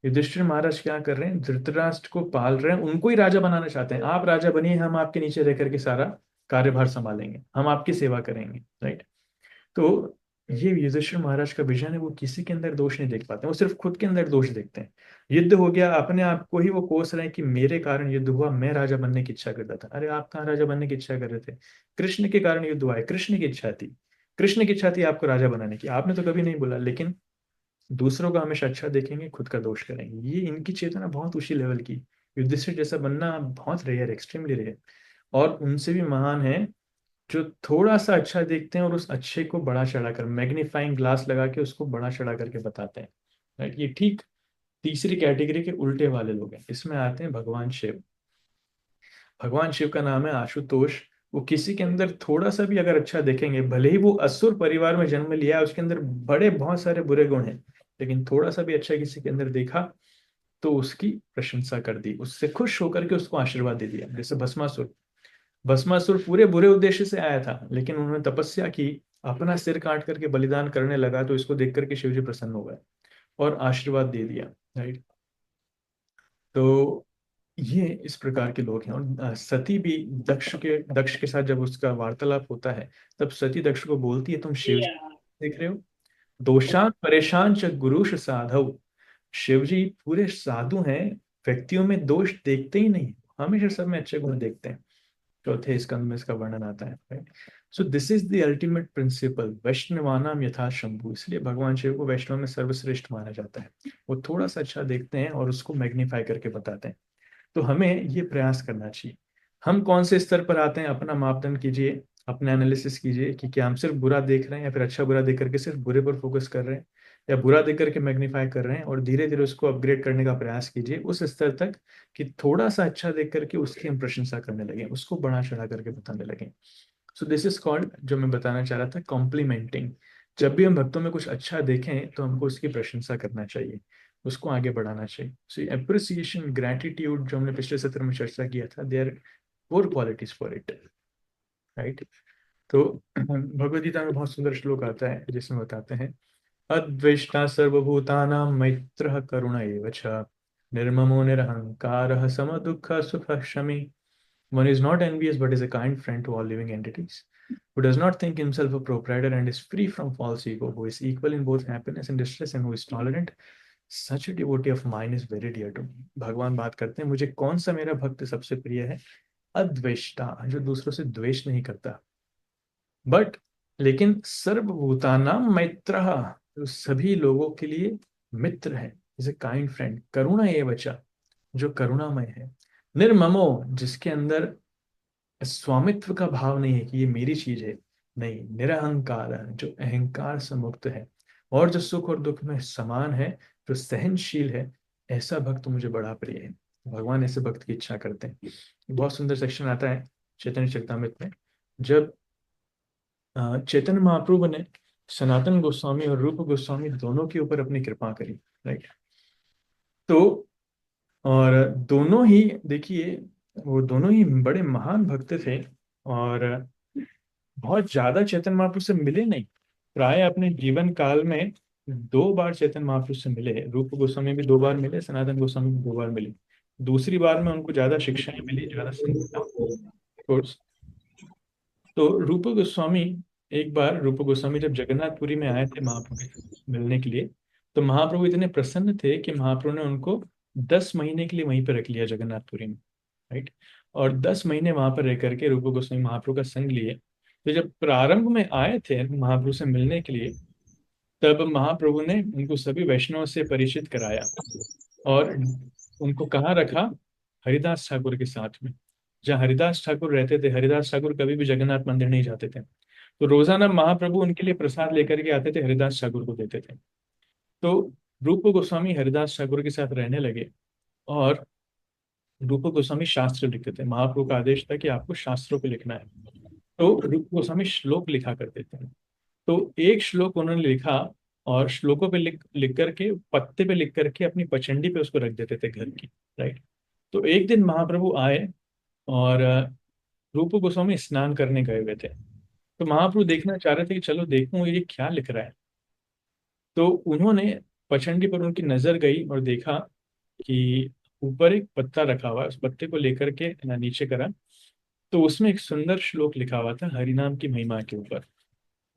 युधिष्ठिर महाराज क्या कर रहे हैं? धृतराष्ट्र को पाल रहे हैं, उनको ही राजा बनाना चाहते हैं। आप राजा बनिए, हम आपके नीचे रह करके सारा कार्यभार संभालेंगे, हम आपकी सेवा करेंगे, राइट। तो ये युधिष्ठिर महाराज का विजन है, वो किसी के अंदर दोष नहीं देख पाते, वो सिर्फ खुद के अंदर दोष देखते हैं। युद्ध हो गया, अपने आप को ही वो कोस रहे हैं कि मेरे कारण युद्ध हुआ, मैं राजा बनने की इच्छा करता था। अरे आप कहाँ राजा बनने की इच्छा कर रहे थे? कृष्ण के कारण युद्ध हुआ है, कृष्ण की इच्छा थी, कृष्ण की इच्छा थी आपको राजा बनाने की, आपने तो कभी नहीं बोला। लेकिन दूसरों का हमेशा अच्छा देखेंगे, खुद का दोष करेंगे। ये इनकी चेतना बहुत ऊंची लेवल की। युधिष्ठिर जैसा बनना बहुत रेयर, एक्सट्रीमली रेयर। और उनसे भी महान है जो थोड़ा सा अच्छा देखते हैं और उस अच्छे को बड़ा चढ़ा कर, मैग्नीफाइंग ग्लास लगा के उसको बड़ा चढ़ा करके बताते हैं। राइट, ये ठीक तीसरी कैटेगरी के उल्टे वाले लोग हैं। इसमें आते हैं भगवान शिव। भगवान शिव का नाम है आशुतोष। वो किसी के अंदर थोड़ा सा भी अगर अच्छा देखेंगे, भले ही वो असुर परिवार में जन्म लिया है, उसके अंदर बड़े बहुत सारे बुरे गुण हैं, लेकिन थोड़ा सा भी अच्छा किसी के अंदर देखा तो उसकी प्रशंसा कर दी, उससे खुश होकर के उसको आशीर्वाद दे दिया। जैसे भस्मासुर, भस्मासुर पूरे बुरे उद्देश्य से आया था, लेकिन उन्होंने तपस्या की, अपना सिर काट करके बलिदान करने लगा, तो इसको देख करके शिव जी प्रसन्न हो गए और आशीर्वाद दे दिया। राइट, तो ये इस प्रकार के लोग हैं। और सती भी दक्ष के साथ जब उसका वार्तालाप होता है, तब सती दक्ष को बोलती है, तुम शिव जी देख रहे हो, दोषान परेशान च गुरुष साधव। शिव जी पूरे साधु हैं, व्यक्तियों में दोष देखते ही नहीं, हमेशा सब में अच्छे गुण देखते हैं। चौथे स्कंद में इसका वर्णन आता है। Right, so this is the ultimate principle, वैष्णवानाम यथा शंभु। इसलिए भगवान शिव को वैष्णव में सर्वश्रेष्ठ माना जाता है। वो थोड़ा सा अच्छा देखते हैं और उसको मैग्नीफाई करके बताते हैं। तो हमें ये प्रयास करना चाहिए। हम कौन से स्तर पर आते हैं, अपना मापदंड कीजिए, अपना एनालिसिस कीजिए कि क्या हम सिर्फ बुरा देख रहे हैं, या फिर अच्छा बुरा देख करके सिर्फ बुरे पर फोकस कर रहे हैं, या बुरा देख करके मैग्नीफाई कर रहे हैं। और धीरे धीरे उसको अपग्रेड करने का प्रयास कीजिए उस स्तर तक कि थोड़ा सा अच्छा देख करके उसकी हम प्रशंसा करने लगे, उसको बढ़ा चढ़ा करके बताने लगे। सो दिस इज कॉल्ड, जो मैं बताना चाह रहा था, कॉम्प्लीमेंटिंग। जब भी हम भक्तों में कुछ अच्छा देखें तो हमको उसकी प्रशंसा करना चाहिए, उसको आगे बढ़ाना चाहिए। सो एप्रिसिएशन, ग्रैटिट्यूड, जो हमने पिछले सत्र में चर्चा किया था, they are four qualities for it. Right, तो भगवद गीता में बहुत सुंदर श्लोक आता है जिसमें बताते हैं, अद्वेष्टा सर्वभूतानां मैत्रः करुण एव च, निर्ममो निरहंकारः समदुःखः सुखः Shami. One is not envious but is a kind friend to all living entities, who does not think himself a proprietor and is free from false ego, who is equal in both happiness and distress, and who is tolerant. Such a devotee of mine is very dear to me. भगवान बात करते हैं, मुझे कौन सा मेरा भक्त सबसे प्रिय है? अद्वेष्टा, जो दूसरों से द्वेष नहीं करता, बट लेकिन सर्वभूतानां मैत्रः, जो सभी लोगों के लिए मित्र है, इज ए काइंड फ्रेंड। करुणा ये बचा, जो करुणामय है। निर्ममो, जिसके अंदर स्वामित्व का भाव नहीं है कि ये मेरी चीज है, नहीं। निरहंकार, जो अहंकार से मुक्त है। और जो सुख और दुख में समान है, जो सहनशील है, ऐसा भक्त मुझे बड़ा प्रिय है। भगवान ऐसे भक्त की इच्छा करते हैं। बहुत सुंदर सेक्शन आता है चैतन्य चरितमृत में, जब चैतन्य महाप्रभु ने सनातन गोस्वामी और रूप गोस्वामी दोनों के ऊपर अपनी कृपा करी। राइट, तो और दोनों ही देखिए, वो दोनों ही बड़े महान भक्त थे, और बहुत ज्यादा चैतन्य महाप्रभु से मिले नहीं। प्राय अपने जीवन काल में 2 बार चैतन्य महाप्रभु से मिले। रूप गोस्वामी भी 2 बार मिले, सनातन गोस्वामी भी 2 बार मिले। दूसरी बार में उनको ज्यादा शिक्षाएं मिली, ज्यादा कोर्स। तो रूप गोस्वामी, एक बार रूप गोस्वामी जब जगन्नाथपुरी में आए थे महाप्रभु से मिलने के लिए, तो महाप्रभु इतने प्रसन्न थे कि महाप्रभु ने उनको 10 महीने के लिए वहीं पर रख लिया जगन्नाथपुरी में। राइट, और 10 महीने वहां पर रह करके रूप गोस्वामी महाप्रभु का संग लिए। तो जब प्रारंभ में आए थे महाप्रभु से मिलने के लिए, तब महाप्रभु ने उनको सभी वैष्णव से परिचित कराया और उनको कहाँ रखा? हरिदास ठाकुर के साथ में, जहाँ हरिदास ठाकुर रहते थे। हरिदास ठाकुर कभी भी जगन्नाथ मंदिर नहीं जाते थे, तो रोजाना महाप्रभु उनके लिए प्रसाद लेकर के आते थे, हरिदास ठाकुर को देते थे। तो रूप गोस्वामी हरिदास ठाकुर के साथ रहने लगे, और रूप गोस्वामी शास्त्र लिखते थे। महाप्रभु का आदेश था कि आपको शास्त्रों को लिखना है, तो रूप गोस्वामी श्लोक लिखा करते थे। तो एक श्लोक उन्होंने लिखा, और श्लोकों पे लिख लिख करके, पत्ते पे लिख करके अपनी पचंडी पे उसको रख देते थे घर की। राइट, तो एक दिन महाप्रभु आए, और रूप गोस्वामी स्नान करने गए हुए थे। तो महाप्रभु देखना चाह रहे थे कि चलो देखूं ये क्या लिख रहा है। तो उन्होंने, पचंडी पर उनकी नजर गई और देखा कि ऊपर एक पत्ता रखा हुआ है। उस पत्ते को लेकर के नीचे करा, तो उसमें एक सुंदर श्लोक लिखा हुआ था हरिनाम की महिमा के ऊपर।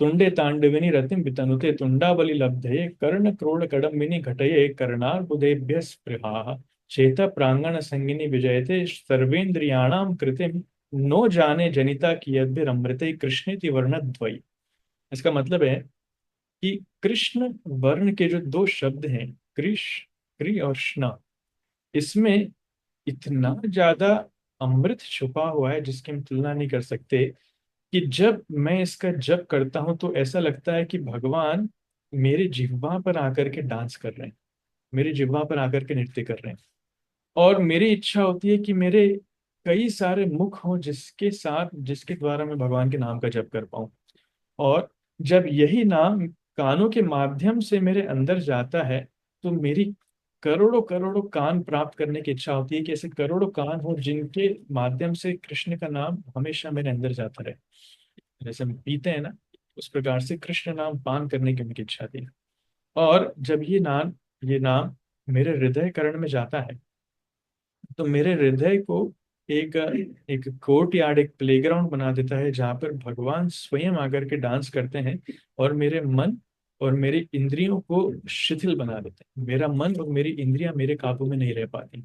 तुंडे तांडविनी रतिम वितनुते तुंडाबलि लब्धये कर्ण क्रोड़ कडम्बिनी घटये कर्णार्बुदेभ्य स्पृहा चेत प्रांगण संगिनी विजयते सर्वेन्द्रियाणाम कृतिम नो जाने जनिता कियद्भिरमृते कृष्णेति वर्णद्वयी। इसका मतलब है कि कृष्ण वर्ण के जो दो शब्द हैं, कृष क्रि और श्ना, इसमें इतना ज्यादा अमृत छुपा हुआ है जिसकी हम तुलना नहीं कर सकते, कि जब मैं इसका जप करता हूं तो ऐसा लगता है कि भगवान मेरे जिह्वा पर आकर के डांस कर रहे हैं, मेरे जिह्वा पर आकर के नृत्य कर रहे हैं। और मेरी इच्छा होती है कि मेरे कई सारे मुख हों जिसके साथ, जिसके द्वारा मैं भगवान के नाम का जप कर पाऊं। और जब यही नाम कानों के माध्यम से मेरे अंदर जाता है तो मेरी करोड़ों करोड़ों कान प्राप्त करने की इच्छा होती है कि ऐसे करोड़ों कान हो जिनके माध्यम से कृष्ण का नाम हमेशा मेरे अंदर जाता रहे। जैसे हम पीते हैं ना, उस प्रकार से कृष्ण नाम पान करने की उनकी इच्छा थी। और जब ये नाम मेरे हृदय कर्ण में जाता है तो मेरे हृदय को एक एक कोर्ट यार्ड, एक प्लेग्राउंड बना देता है जहाँ पर भगवान स्वयं आकर के डांस करते हैं और मेरे मन और मेरी इंद्रियों को शिथिल बना देते हैं। मेरा मन और मेरी इंद्रियां मेरे काबू में नहीं रह पाती,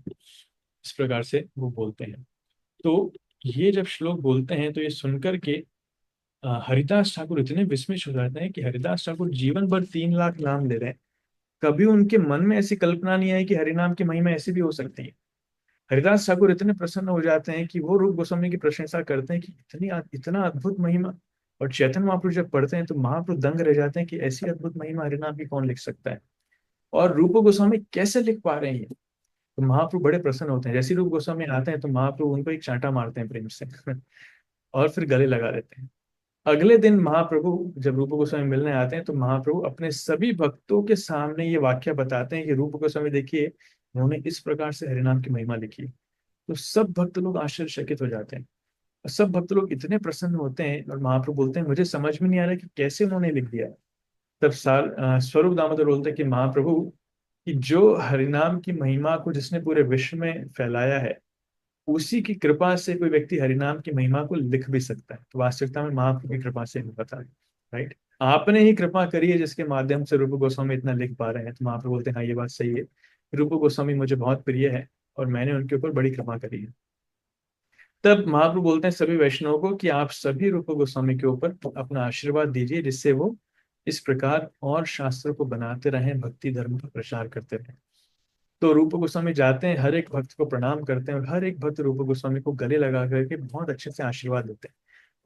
इस प्रकार से वो बोलते हैं। तो ये जब श्लोक बोलते हैं तो ये सुनकर के हरिदास ठाकुर इतने विस्मित हो जाते हैं कि हरिदास ठाकुर जीवन भर 3 लाख नाम ले रहे हैं, कभी उनके मन में ऐसी कल्पना नहीं आई कि हरिनाम की महिमा ऐसी भी हो सकती है। हरिदास ठाकुर इतने प्रसन्न हो जाते हैं कि वो रूप गोस्वामी की प्रशंसा करते हैं कि इतना अद्भुत महिमा। और चैतन्य महाप्रभु जब पढ़ते हैं तो महाप्रभु दंग रह जाते हैं कि ऐसी अद्भुत महिमा हरिनाम की कौन लिख सकता है, और रूप गोस्वामी कैसे लिख पा रहे हैं ये। तो महाप्रभु बड़े प्रसन्न होते हैं। जैसे रूप गोस्वामी आते हैं तो महाप्रभु उनको एक चांटा मारते हैं प्रेम से और फिर गले लगा लेते हैं। अगले दिन महाप्रभु जब रूप गोस्वामी मिलने आते हैं तो महाप्रभु अपने सभी भक्तों के सामने ये वाक्य बताते हैं कि रूप गोस्वामी देखिए, उन्होंने इस प्रकार से हरिनाम की महिमा लिखी। तो सब भक्त लोग आश्चर्यचकित हो जाते हैं और सब भक्त लोग इतने प्रसन्न होते हैं और महाप्रभु बोलते हैं मुझे समझ में नहीं आ रहा कि कैसे उन्होंने लिख दिया। तब स्वरूप दामोदर बोलते हैं कि महाप्रभु, कि जो हरिनाम की महिमा को जिसने पूरे विश्व में फैलाया है, उसी की कृपा से कोई व्यक्ति हरिनाम की महिमा को लिख भी सकता है। तो वास्तविकता में महाप्रभु की कृपा से बता है, राइट। आपने ही कृपा करी है जिसके माध्यम से रूप गोस्वामी इतना लिख पा रहे हैं। तो महाप्रभु बोलते हैं हाँ ये बात सही है, रूप गोस्वामी मुझे बहुत प्रिय है और मैंने उनके ऊपर बड़ी कृपा करी है। तब महाप्रभु बोलते हैं सभी वैष्णवों को कि आप सभी रूप गोस्वामी के ऊपर अपना आशीर्वाद दीजिए, जिससे वो इस प्रकार और शास्त्रों को बनाते रहें, भक्ति धर्म का प्रचार करते रहें। तो रूप गोस्वामी जाते हैं, हर एक भक्त को प्रणाम करते हैं और हर एक भक्त रूप गोस्वामी को गले लगा करके बहुत अच्छे से आशीर्वाद देते हैं।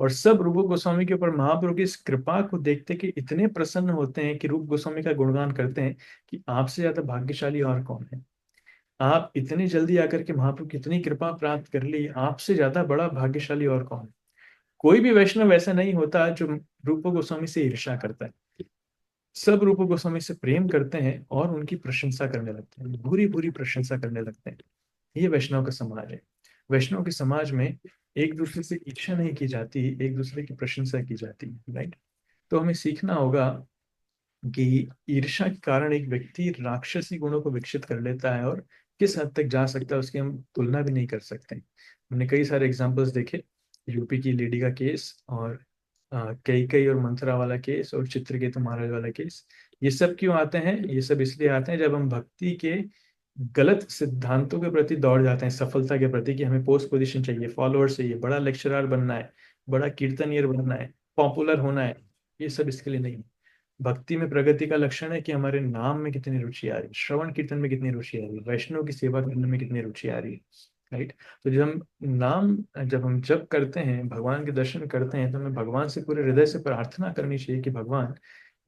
और सब रूप गोस्वामी के ऊपर महाप्रभु की इस कृपा को देखते कि इतने प्रसन्न होते हैं कि रूप गोस्वामी का गुणगान करते हैं कि आपसे ज्यादा भाग्यशाली और कौन है। आप इतनी जल्दी आकर के महाप्रभु की इतनी कृपा प्राप्त कर ली, आपसे ज्यादा बड़ा भाग्यशाली और कौन है। कोई भी वैष्णव ऐसा नहीं होता जो रूप गोस्वामी से ईर्ष्या करता है। सब रूप गोस्वामी से प्रेम करते हैं और उनकी प्रशंसा करने लगते हैं, बुरी बुरी प्रशंसा करने लगते हैं। ये वैष्णव का समाज है। वैष्णव के समाज में एक दूसरे से ईर्ष्या नहीं की जाती, एक दूसरे की प्रशंसा की जाती है, राइट। तो हमें सीखना होगा कि ईर्ष्या के कारण एक व्यक्ति राक्षसी गुणों को विकसित कर लेता है और किस हद तक जा सकता है उसकी हम तुलना भी नहीं कर सकते। हमने कई सारे एग्जाम्पल्स देखे, यूपी की लेडी का केस और कई और मंथरा वाला केस और चित्रकेतु महाराज वाला केस। ये सब क्यों आते हैं? ये सब इसलिए आते हैं जब हम भक्ति के गलत सिद्धांतों के प्रति दौड़ जाते हैं, सफलता के प्रति, कि हमें पोस्ट पोजीशन चाहिए, फॉलोअर्स चाहिए, बड़ा लेक्चरर बनना है, बड़ा कीर्तनियर बनना है, पॉपुलर होना है। ये सब इसके लिए नहीं है। भक्ति में प्रगति का लक्षण है कि हमारे नाम में कितनी रुचि आ रही है, श्रवण कीर्तन में कितनी रुचि आ रही है, वैष्णव की सेवा करने में कितनी रुचि आ रही है, राइट। तो जब हम जप करते हैं, भगवान के दर्शन करते हैं, तो हमें भगवान से पूरे हृदय से प्रार्थना करनी चाहिए कि भगवान,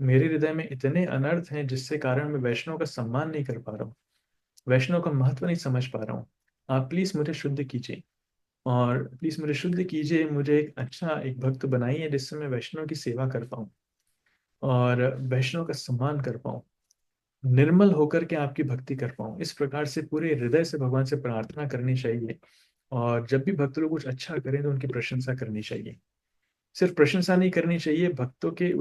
मेरे हृदय में इतने अनर्थ हैं जिससे कारण मैं वैष्णव का सम्मान नहीं कर पा रहा हूँ, वैष्णव का महत्व नहीं समझ पा रहा हूँ। आप प्लीज मुझे शुद्ध कीजिए और प्लीज मुझे शुद्ध कीजिए, मुझे एक भक्त बनाइए जिससे मैं वैष्णव की सेवा कर पाऊँ और वैष्णव का सम्मान कर पाऊँ, निर्मल होकर के आपकी भक्ति कर पाऊँ। इस प्रकार से पूरे हृदय से भगवान से प्रार्थना करनी चाहिए। और जब भी भक्त लोग कुछ अच्छा करें तो उनकी प्रशंसा करनी चाहिए। सिर्फ प्रशंसा नहीं करनी चाहिए, भक्तों के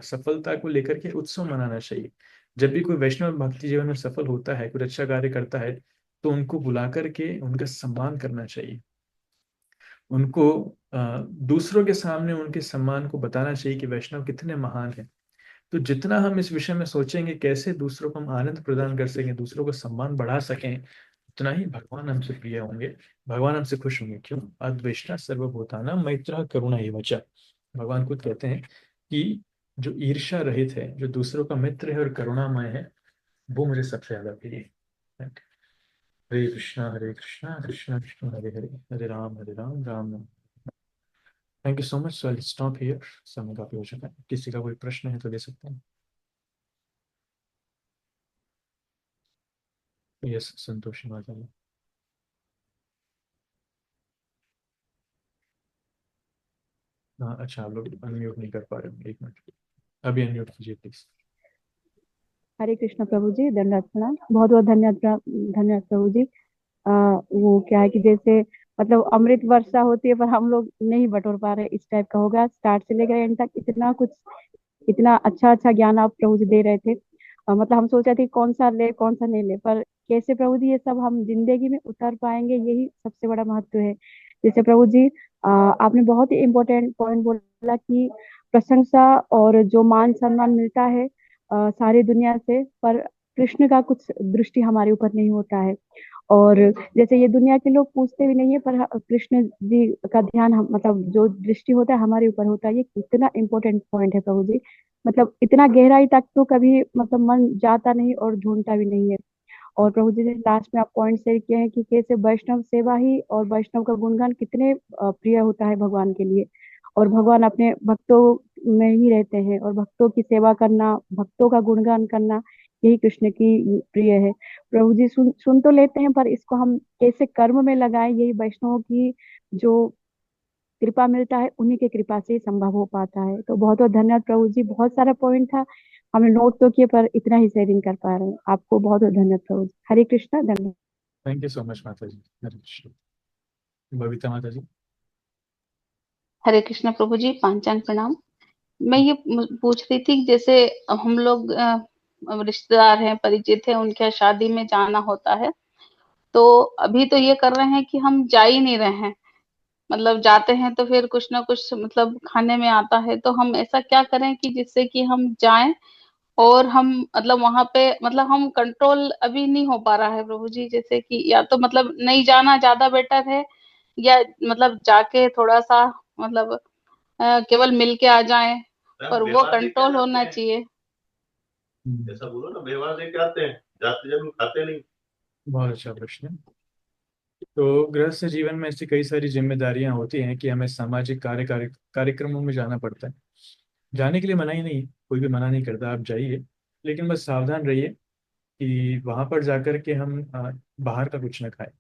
सफलता को लेकर के उत्सव मनाना चाहिए। जब भी कोई वैष्णव भक्ति जीवन में सफल होता है, कुछ अच्छा कार्य करता है, तो उनको बुला करके उनका सम्मान करना चाहिए, उनको दूसरों के सामने उनके सम्मान को बताना चाहिए कि वैष्णव कितने महान हैं। तो जितना हम इस विषय में सोचेंगे कैसे दूसरों को हम आनंद प्रदान कर सकें, दूसरों को सम्मान बढ़ा सकें, उतना ही भगवान हमसे प्रिय होंगे, भगवान हमसे खुश होंगे। क्यों? अद्वेष्टा सर्वभूतानां मैत्रः करुणा एव च। भगवान खुद कहते हैं कि जो ईर्ष्या रहित है, जो दूसरों का मित्र है और करुणामय है, वो मुझे सबसे ज्यादा प्रिय है। Hare Krishna Krishna Krishna Hare Hare, Hare Ram Ram Ram. Thank you so much. So I stop here, समय काफी हो चुका है। किसी का कोई प्रश्न है तो ले सकते हैं। यस, संतोष माता जी। हाँ अच्छा, आप लोग अनम्यूट नहीं कर पा रहे हो, एक मिनट अभी अनम्यूट कीजिए प्लीज। हरे कृष्ण प्रभु जी, दंडवत प्रणाम। बहुत बहुत धन्यवाद धन्यवाद प्रभु जी। वो क्या है कि जैसे मतलब अमृत वर्षा होती है पर हम लोग नहीं बटोर पा रहे, इस टाइप का होगा। स्टार्ट से लेकर एंड तक इतना कुछ, इतना अच्छा अच्छा ज्ञान आप प्रभु जी दे रहे थे। मतलब हम सोच रहे थे कि कौन सा ले कौन सा नहीं ले, पर कैसे प्रभु जी ये सब हम जिंदगी में उतर पाएंगे, यही सबसे बड़ा महत्व है। जैसे प्रभु जी आपने बहुत ही इम्पोर्टेंट पॉइंट बोला कि प्रशंसा और जो मान सम्मान मिलता है सारी दुनिया से, पर कृष्ण का कुछ दृष्टि हमारे ऊपर नहीं होता है। और जैसे ये दुनिया के लोग पूछते भी नहीं है, पर कृष्ण जी का ध्यान मतलब जो दृष्टि होता है हमारे ऊपर होता है। ये कितना इम्पोर्टेंट पॉइंट है प्रभु जी। मतलब इतना गहराई तक तो कभी मतलब मन जाता नहीं और ढूंढता भी नहीं है। और प्रभु जी ने लास्ट में आप पॉइंट शेयर किए हैं कि कैसे वैष्णव सेवा ही और वैष्णव का गुणगान कितने प्रिय होता है भगवान के लिए। और भगवान अपने भक्तों में ही रहते हैं, और भक्तों की सेवा करना, भक्तों का गुणगान करना, यही कृष्ण की प्रिय है। प्रभु जी सुन सुन तो लेते हैं, पर इसको हम कैसे कर्म में लगाएं, यही वैष्णवों की जो कृपा मिलता है, उन्हीं की कृपा से ही संभव हो पाता है। तो बहुत बहुत धन्यवाद प्रभु जी। बहुत सारा पॉइंट था, हमने नोट तो किए, पर इतना ही शेयरिंग कर पा रहे हैं। आपको बहुत बहुत धन्यवाद प्रभु जी। हरे कृष्णा, धन्यवाद। थैंक यू सो मच माता जी। हरे कृष्ण। बबीता माता जी। हरे कृष्ण प्रभु जी, पांचांग प्रणाम। मैं ये पूछ रही थी कि जैसे हम लोग रिश्तेदार हैं, परिचित हैं, उनके यहाँ शादी में जाना होता है, तो अभी तो ये कर रहे हैं कि हम जा ही नहीं रहे हैं। मतलब जाते हैं तो फिर कुछ ना कुछ मतलब खाने में आता है, तो हम ऐसा क्या करें कि जिससे कि हम जाएं और हम मतलब वहां पे मतलब हम कंट्रोल अभी नहीं हो पा रहा है प्रभु जी। जैसे कि या तो मतलब नहीं जाना ज्यादा बेटर है, या मतलब जाके थोड़ा सा मतलब केवल मिल के आ जाएं, पर वो कंट्रोल होना चाहिए। ऐसा बोलो ना, व्यवहार लेके आते हैं, जाते जरूर खाते नहीं। बहुत अच्छा प्रश्न है। तो गृहस्थ जीवन में ऐसी कई सारी जिम्मेदारियां होती हैं कि हमें सामाजिक कार्यक्रमों में जाना पड़ता है। जाने के लिए मना ही नहीं, कोई भी मना नहीं करता, आप जाइए, लेकिन बस सावधान रहिए कि वहां पर जाकर के हम बाहर का कुछ ना खाएं।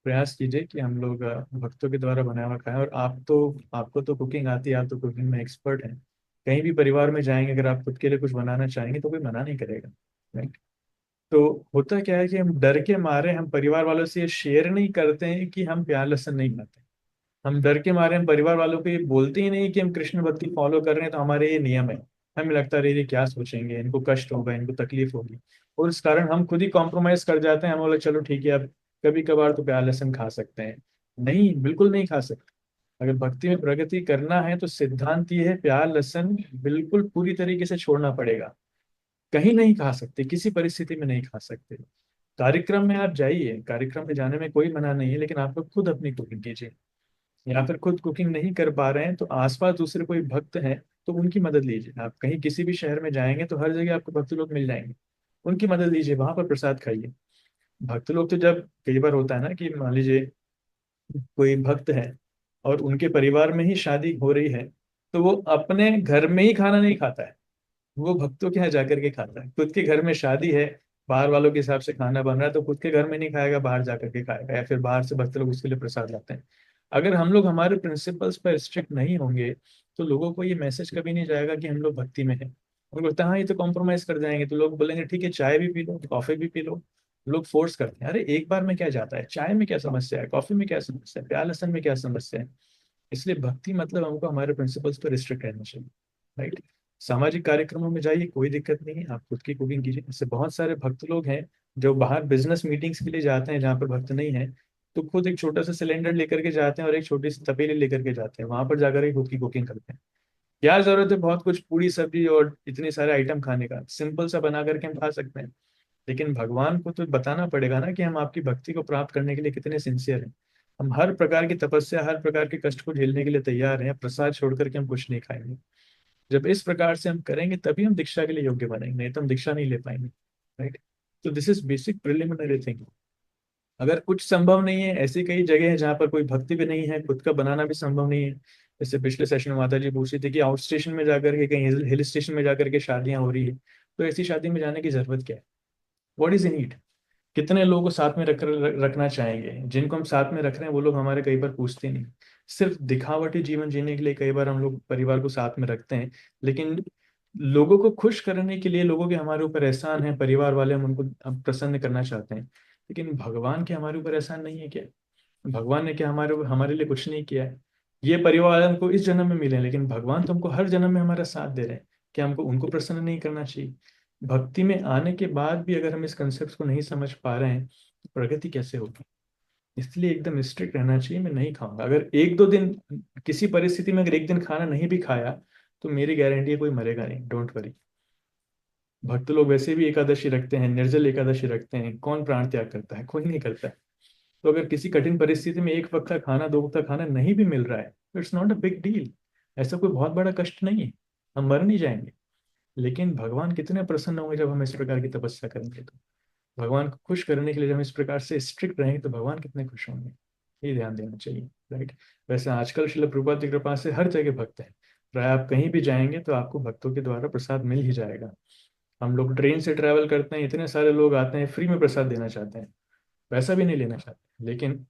प्रयास कीजिए कि हम लोग भक्तों के द्वारा बनाया हुआ खाएं। और आपको तो कुकिंग आती है, आप तो कुकिंग में एक्सपर्ट हैं। कहीं भी परिवार में जाएंगे, अगर आप खुद के लिए कुछ बनाना चाहेंगे तो कोई मना नहीं करेगा, राइट? तो होता क्या है कि हम डर के मारे हम परिवार वालों से ये शेयर नहीं करते हैं कि हम प्याज लहसुन नहीं खाते। हम डर के मारे हम परिवार वालों को ये बोलते ही नहीं कि हम कृष्ण भक्ति फॉलो कर रहे हैं, तो हमारे ये नियम है। हमें लगता है ये क्या सोचेंगे, इनको कष्ट होगा, इनको तकलीफ होगी, और इस कारण हम खुद ही कॉम्प्रोमाइज कर जाते हैं। हम बोले चलो ठीक है, अब कभी कभार तो प्याज लहसुन खा सकते हैं। नहीं, बिल्कुल नहीं खा सकते। अगर भक्ति में प्रगति करना है तो सिद्धांत ये है, प्याज लहसुन बिल्कुल पूरी तरीके से छोड़ना पड़ेगा। कहीं नहीं खा सकते, किसी परिस्थिति में नहीं खा सकते। कार्यक्रम में आप जाइए, कार्यक्रम में जाने में कोई मना नहीं है, लेकिन आप लोग खुद अपनी कुकिंग कीजिए। या फिर खुद कुकिंग नहीं कर पा रहे हैं तो आसपास दूसरे कोई भक्त हैं तो उनकी मदद लीजिए। आप कहीं किसी भी शहर में जाएंगे तो हर जगह आपको भक्त लोग मिल जाएंगे, उनकी मदद लीजिए, वहां पर प्रसाद खाइए। भक्त लोग तो जब कई बार होता है ना कि मान लीजिए कोई भक्त है और उनके परिवार में ही शादी हो रही है, तो वो अपने घर में ही खाना नहीं खाता है, वो भक्तों के यहाँ जाकर के खाता है। खुद के घर में शादी है, बाहर वालों के हिसाब से खाना बन रहा है, तो खुद के घर में नहीं खाएगा, बाहर जाकर के खाएगा, या फिर बाहर से भक्त लोग उसके लिए प्रसाद लाते हैं। अगर हम लोग हमारे प्रिंसिपल्स पर स्ट्रिक्ट नहीं होंगे तो लोगों को ये मैसेज कभी नहीं जाएगा कि हम लोग भक्ति में हैं। उनको लगता है हाँ ये तो कॉम्प्रोमाइज कर जाएंगे, तो लोग बोलेंगे ठीक है चाय भी पी लो, कॉफी भी पी लो। लोग फोर्स करते हैं, अरे एक बार में क्या जाता है, चाय में क्या समस्या है, कॉफी में क्या समस्या है, प्याज लहसुन में क्या समस्या है। इसलिए भक्ति मतलब हमको हमारे प्रिंसिपल्स पर रिस्ट्रिक्ट रहना चाहिए, राइट? सामाजिक कार्यक्रमों में जाइए, कोई दिक्कत नहीं है, आप खुद की कुकिंग कीजिए। इससे बहुत सारे भक्त लोग हैं जो बाहर बिजनेस मीटिंग्स के लिए जाते हैं जहाँ पर भक्त नहीं है, तो खुद एक छोटा सा सिलेंडर लेकर के जाते हैं और एक छोटी सी तपेली लेकर के जाते हैं, वहां पर जाकर के खुद की कुकिंग करते हैं। क्या जरूरत है बहुत कुछ पूरी सब्जी और इतने सारे आइटम खाने का, सिंपल सा बना करके हम खा सकते हैं। लेकिन भगवान को तो बताना पड़ेगा ना कि हम आपकी भक्ति को प्राप्त करने के लिए कितने सिंसियर हैं। हम हर प्रकार की तपस्या, हर प्रकार के कष्ट को झेलने के लिए तैयार हैं, प्रसाद छोड़ करके हम कुछ नहीं खाएंगे। जब इस प्रकार से हम करेंगे तभी हम दीक्षा के लिए योग्य बनेंगे, नहीं तो हम दीक्षा नहीं ले पाएंगे। राइट। तो this is basic preliminary thing. अगर कुछ संभव नहीं है, ऐसी कई जगह है जहाँ पर कोई भक्ति भी नहीं है, खुद का बनाना भी संभव नहीं है। जैसे पिछले सेशन में माता जी पूछ रही थी कि आउट स्टेशन में जाकर के, कहीं हिल स्टेशन में जाकर के शादियां हो रही है, तो ऐसी शादी में जाने की जरूरत क्या है? What is in it? कितने लोगों को साथ में रखना चाहेंगे? जिनको हम साथ में रख रहे हैं वो लोग हमारे कई बार पूछते नहीं। सिर्फ दिखावटी जीवन जीने के लिए कई बार हम लोग परिवार को साथ में रखते हैं, लेकिन लोगों को खुश करने के लिए, लोगों के हमारे ऊपर एहसान है, परिवार वाले हम उनको हम प्रसन्न करना चाहते हैं। लेकिन भगवान के हमारे ऊपर एहसान नहीं है क्या? भगवान ने क्या हमारे लिए कुछ नहीं किया है? ये परिवार वाले हमको इस जन्म में मिले हैं, लेकिन भगवान तो हमको हर जन्म में हमारा साथ दे रहे हैं। क्या हमको उनको प्रसन्न नहीं करना चाहिए? भक्ति में आने के बाद भी अगर हम इस कंसेप्ट को नहीं समझ पा रहे हैं तो प्रगति कैसे होगी? इसलिए एकदम स्ट्रिक्ट रहना चाहिए। मैं नहीं खाऊंगा, अगर एक दो दिन किसी परिस्थिति में अगर एक दिन खाना नहीं भी खाया तो मेरी गारंटी है कोई मरेगा नहीं, डोंट वरी। भक्त लोग वैसे भी एकादशी रखते हैं, निर्जल एकादशी रखते हैं, कौन प्राण त्याग करता है? कोई नहीं करता है। तो अगर किसी कठिन परिस्थिति में एक वक्त का खाना, दो वक्त का खाना नहीं भी मिल रहा है तो it's not a big deal. ऐसा कोई बहुत बड़ा कष्ट नहीं है, हम मर नहीं जाएंगे। लेकिन भगवान कितने प्रसन्न होंगे जब हम इस प्रकार की तपस्या करेंगे। तो भगवान को खुश करने के लिए जब हम इस प्रकार से स्ट्रिक्ट रहेंगे तो भगवान कितने खुश होंगे, ये ध्यान देना चाहिए। राइट। वैसे आजकल श्रील प्रभुपाद की कृपा से हर जगह भक्त है, प्राय आप कहीं भी जाएंगे तो आपको भक्तों के द्वारा प्रसाद मिल ही जाएगा। हम लोग ट्रेन से ट्रैवल करते हैं, इतने सारे लोग आते हैं, फ्री में प्रसाद देना चाहते हैं, पैसा भी नहीं लेना चाहते, लेकिन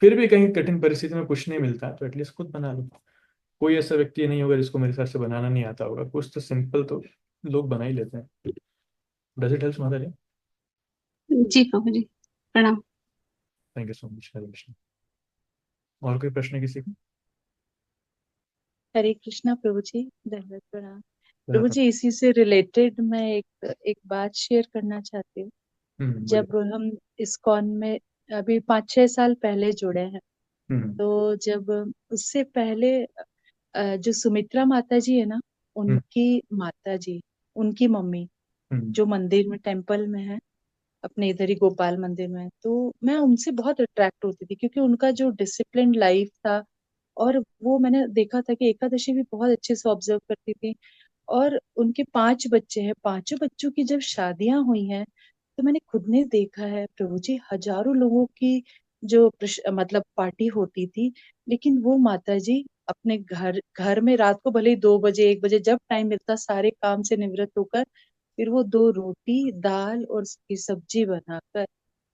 फिर भी कहीं कठिन परिस्थिति में कुछ नहीं मिलता तो एटलीस्ट खुद बना लो। कोई ऐसा व्यक्ति नहीं होगा जिसको मेरे हिसाब से बनाना नहीं आता होगा, कुछ तो सिंपल तो लोग बना ही लेते हैं। डज इट हेल्प माता जी? जी प्रभु जी, प्रणाम। Thank you so much. Hare Krishna. और कोई प्रश्न किसी को? हरे कृष्णा प्रभु जी, धन्यवाद प्रणाम। प्रभु जी, इसी से रिलेटेड मैं एक बात शेयर करना चाहती हूँ। बोलिए। जब हम इस्कॉन में अभी 5-6 साल पहले जुड़े हैं, हम्म। तो जब उससे पहले जो सुमित्रा माता जी है ना, हम्म। उनकी माता जी, उनकी मम्मी हम्म। जो मंदिर में, टेम्पल में है, अपने इधर ही गोपाल मंदिर में, तो मैं उनसे बहुत अट्रैक्ट होती थी क्योंकि उनका जो डिसिप्लिन लाइफ था, और वो मैंने देखा था कि एकादशी भी बहुत अच्छे से ऑब्जर्व करती थी। और उनके 5 बच्चे हैं, पांचों बच्चों की जब शादियां हुई हैं तो मैंने खुद ने देखा है प्रभु जी, हजारों लोगों की जो मतलब पार्टी होती थी, लेकिन वो माता जी अपने घर घर में रात को भले ही 2 बजे 1 बजे जब टाइम मिलता, सारे काम से निवृत्त होकर फिर वो 2 रोटी दाल और उसकी सब्जी बनाकर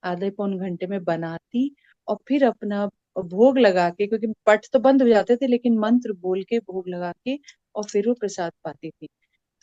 आधे पौन घंटे में बनाती, और फिर अपना भोग लगा के, क्योंकि पट तो बंद हो जाते थे, लेकिन मंत्र बोल के भोग लगा के और फिर वो प्रसाद पाती थी।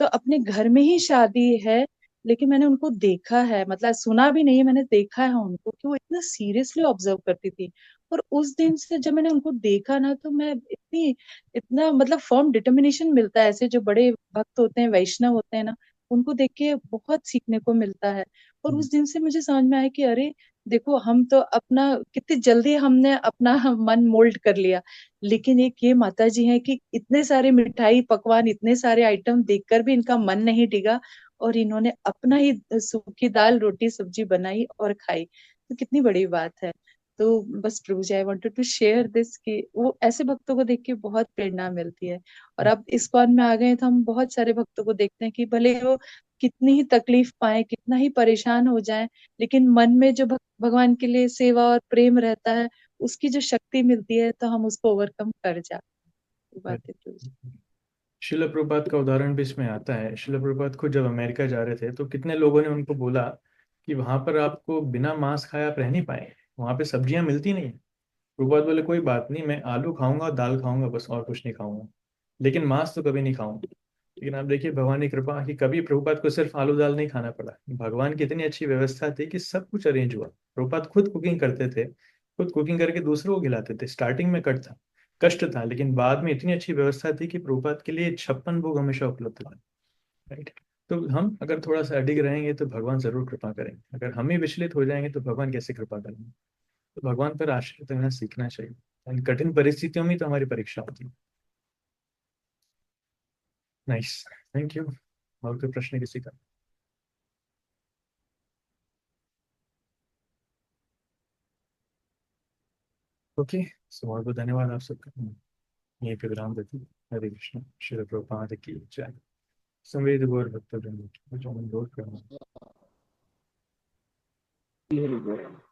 तो अपने घर में ही शादी है, लेकिन मैंने उनको देखा है, मतलब सुना भी नहीं है, मैंने देखा है उनको कि वो इतना सीरियसली ऑब्जर्व करती थी। और उस दिन से जब मैंने उनको देखा ना, तो मैं इतना मतलब फर्म डिटर्मिनेशन मिलता है। ऐसे जो बड़े भक्त होते हैं, वैष्णव होते हैं ना, उनको देख के बहुत सीखने को मिलता है। और उस दिन से मुझे समझ में आया कि अरे देखो, हम तो अपना कितनी जल्दी हमने अपना मन मोल्ड कर लिया, लेकिन एक ये माता जी हैं कि इतने सारे मिठाई पकवान, इतने सारे आइटम देखकर भी इनका मन नहीं टिका, और इन्होंने अपना ही सूखी दाल रोटी सब्जी बनाई और खाई। तो कितनी बड़ी बात है। तो बस Prabhu ji, I wanted to share this कि वो ऐसे भक्तों को देख के बहुत प्रेरणा मिलती है। और अब इस्कॉन में आ गए तो हम बहुत सारे भक्तों को देखते हैं कि भले वो कितनी ही तकलीफ पाए, कितना ही परेशान हो जाए, लेकिन मन में जो भगवान के लिए सेवा और प्रेम रहता है, उसकी जो शक्ति मिलती है, तो हम उसको ओवरकम कर जाते हैं। ये बात है प्रभु जी। शिल प्रभुपाद का उदाहरण भी इसमें आता है। शिल प्रभुपाद खुद जब अमेरिका जा रहे थे तो कितने लोगों ने उनको बोला कि वहां पर आपको बिना मांस खाए आप रह नहीं पाएंगे, वहां पे सब्जियां मिलती नहीं है। प्रभुपाद बोले कोई बात नहीं, मैं आलू खाऊंगा, दाल खाऊंगा, बस और कुछ नहीं खाऊंगा, लेकिन मांस तो कभी नहीं खाऊंगा। लेकिन आप देखिए भगवान की कृपा कि कभी प्रभुपाद को सिर्फ आलू दाल नहीं खाना पड़ा। भगवान की इतनी अच्छी व्यवस्था थी कि सब कुछ अरेंज हुआ। प्रभुपाद खुद कुकिंग करते थे, खुद कुकिंग करके दूसरों को खिलाते थे। स्टार्टिंग में कष्ट था, लेकिन बाद में इतनी अच्छी व्यवस्था थी कि प्रभुपाद के लिए 56 भोग हमेशा उपलब्ध था। राइट। तो हम अगर थोड़ा सा अडिग रहेंगे तो भगवान जरूर कृपा करेंगे, अगर हम ही विचलित हो जाएंगे तो भगवान कैसे कृपा करेंगे? तो भगवान पर आश्रित रहना सीखना चाहिए। इन कठिन परिस्थितियों में तो हमारी परीक्षा होती है। Nice, thank you. और कोई प्रश्न किसी का? ओके, सो बहुत बहुत धन्यवाद आप सबका। यहीं पे विराम देते हैं। हरे कृष्ण, श्री प्रभुपाद की जय। संवेद गौर भक्त वृंद की, जो अनुरोध करना।